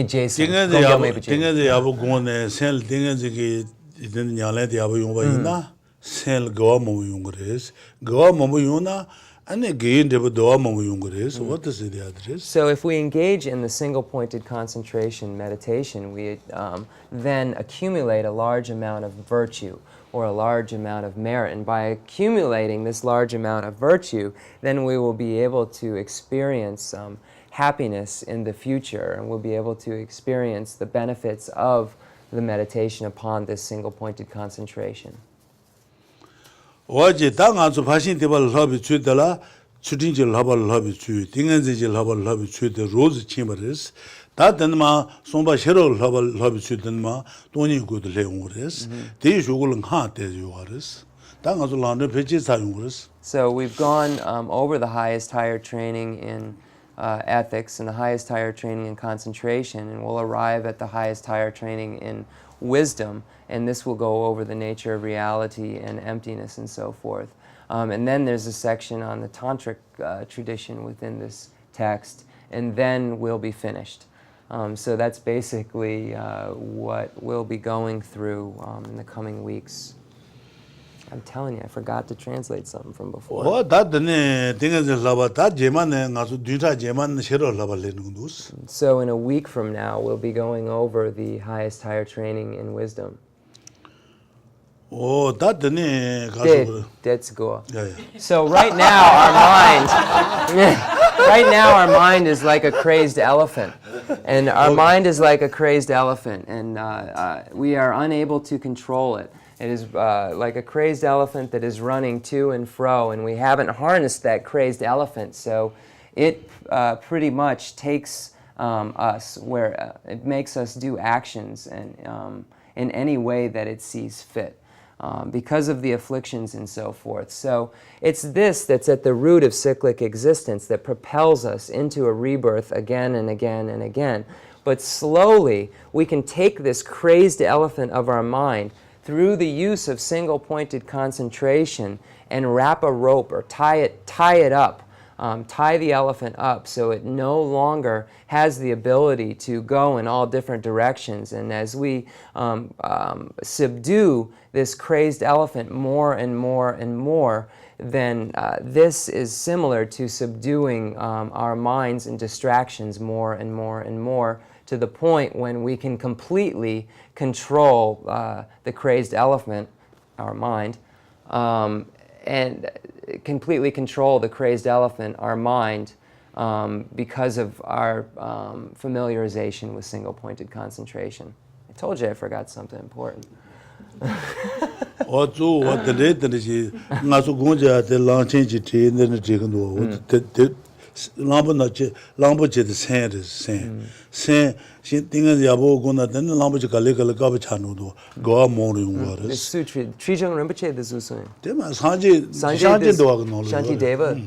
Jason. Abu Gone, Sel Dingazi, Yaleti Abu Yumba, Sel Goamu Yungres, Goamu Yuna, and again the Doamu Yungres. What is the address? So if we engage in the single-pointed concentration meditation, we then accumulate a large amount of virtue or a large amount of merit. And by accumulating this large amount of virtue, then we will be able to experience happiness in the future, and we'll be able to experience the benefits of the meditation upon this single-pointed concentration. Waji Tangan Pashin Tibal Lobby Chudala, Chudinjil Habal Lobby Chu, Tinganzil Habal Lobby Chu, the Rose Chimberis, that Denma, Somba Shero Habal Lobby Chudenma, Tony Good Leonres, the usual heart as you are. Tangas London pitches are yours. So we've gone over the highest higher training in ethics and the highest higher training in concentration, and we'll arrive at the highest higher training in wisdom, and this will go over the nature of reality and emptiness and so forth. And then there's a section on the tantric tradition within this text, and then we'll be finished. So that's basically what we'll be going through in the coming weeks. I'm telling you, I forgot to translate something from before. So in a week from now, we'll be going over the highest higher training in wisdom. That's good. So right now our mind is like a crazed elephant, and our mind is like a crazed elephant, and we are unable to control it. It is like a crazed elephant that is running to and fro, and we haven't harnessed that crazed elephant, so it pretty much takes us where it makes us do actions and in any way that it sees fit. Because of the afflictions and so forth. So it's this that's at the root of cyclic existence that propels us into a rebirth again and again and again. But slowly, we can take this crazed elephant of our mind through the use of single-pointed concentration and wrap a rope or tie it up, tie the elephant up so it no longer has the ability to go in all different directions. And as we subdue this crazed elephant more and more and more, then this is similar to subduing our minds and distractions more and more and more, to the point when we can completely control the crazed elephant, our mind, and completely control the crazed elephant, our mind, because of our familiarization with single-pointed concentration. I told you I forgot something important. Trijang Rinpoche the Zusun. Shanti Deva.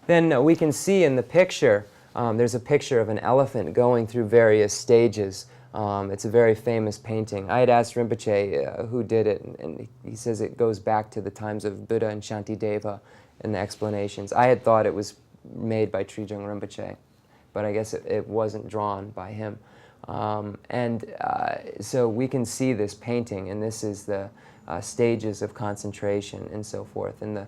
Then we can see in the picture, there's a picture of an elephant going through various stages. It's a very famous painting. I had asked Rinpoche who did it, and he says it goes back to the times of Buddha and Shantideva in the explanations. I had thought it was made by Trijang Rinpoche, but I guess it wasn't drawn by him. So we can see this painting, and this is the stages of concentration and so forth. And the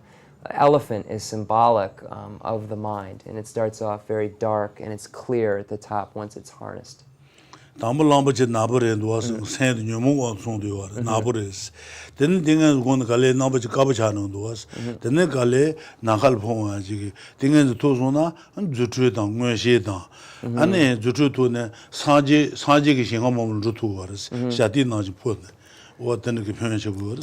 elephant is symbolic of the mind, and it starts off very dark, and it's clear at the top once it's harnessed. Tambulambache Nabore was sent Numu on the Nabores. Then Dingan won Gale Nambache Kabachano was, the Negale, Nakal Ponga, Dingan the Tozona, and Zutrita, Mwesheta, and then Zutrutune, Saji Shingamon Rutuars, Shatina put.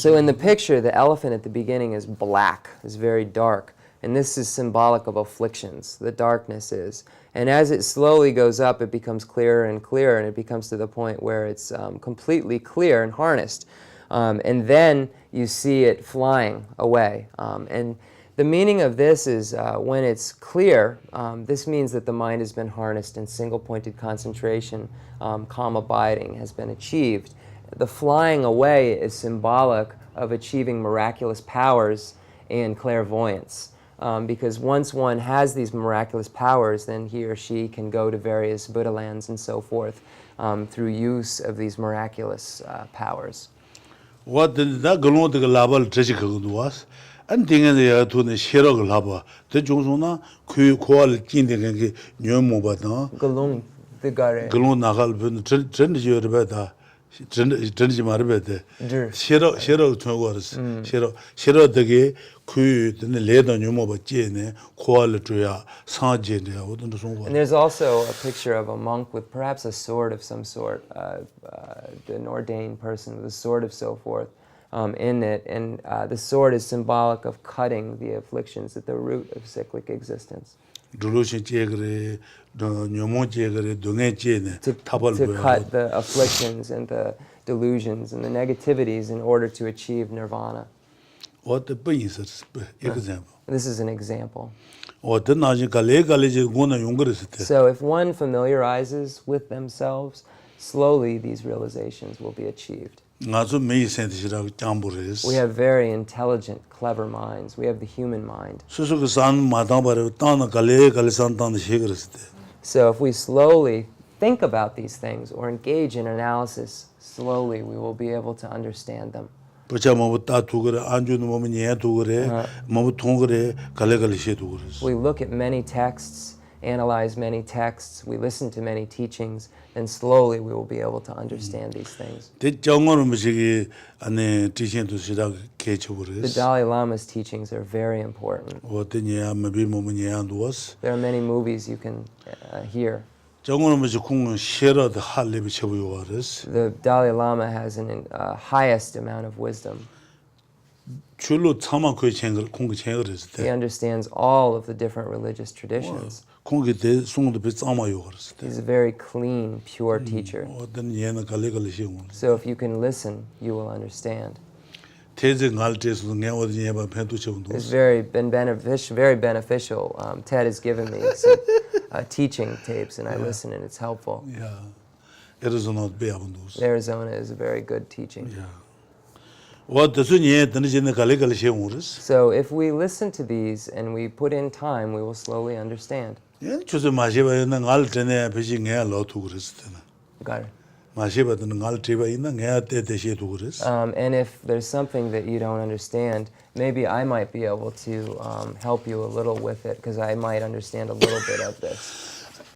So in the picture, the elephant at the beginning is black, is very dark. And this is symbolic of afflictions, the darkness is. And as it slowly goes up, it becomes clearer and clearer, and it becomes to the point where it's completely clear and harnessed. And then you see it flying away. And the meaning of this is when it's clear, this means that the mind has been harnessed and single-pointed concentration, calm abiding has been achieved. The flying away is symbolic of achieving miraculous powers and clairvoyance. Because once one has these miraculous powers, then he or she can go to various Buddha lands and so forth through use of these miraculous powers. What the Galon de Labal Trejical was, and thing the to the Shirog Laba, the Jonsona, Kual Kindig, New Mobata, Galon, the Gare, Galon Nagal, Trendy Beta. Trendy Marbete, Shero 2 words, Shero the Ku, the Leda Numoba Jene, Kualatria, Sanjin. And there's also a picture of a monk with perhaps a sword of some sort, an ordained person with a sword of so forth in it. And the sword is symbolic of cutting the afflictions at the root of cyclic existence. To cut the afflictions and the delusions and the negativities in order to achieve nirvana. What the example? This is an example. So if one familiarizes with themselves slowly these realizations will be achieved. ngazu me sentishira chambures We have very intelligent, clever minds. We have the human mind. susu ku san madang bare tan kale san tan shigresde So if we slowly think about these things or engage in analysis, slowly we will be able to understand them. pocha mo ta tugre anju no mo nye tugre mo thongre kale she tugres We look at many texts, analyze many texts, we listen to many teachings, and slowly we will be able to understand these things. de jongor mo sigi ane teaching to sira ke The chugres Dalai Lama's teachings are very important. o de nya me bi mo nye andos There are many movies you can hear. jongor mo kung shera de halle bi chebu yores The Dalai Lama has an highest amount of wisdom. chulo chama ko chengr kung He chengresde understands all of the different religious traditions. kung de sung de bi chama yores He's a very clean, pure teacher. o de nye na kale she ngun So if you can listen, you will understand. teze ngal tes nge o de nye ba pentu chebu It's very beneficial. Ted has given me some teaching tapes, and I listen, and it's helpful. yeah Arizona be abundus Arizona is a very good teaching. yeah what the sunye tane jene kale she ngures So if we listen to these and we put in time, we will slowly understand. 예 주저 마시바 있는 갈 전에 배지 내 로투 그랬잖아 Got it. 마시바 있는 갈 집에 있는 내 대대시도 그랬어 And if there's something that you don't understand, maybe I might be able to help you a little with it, because I might understand a little bit of this.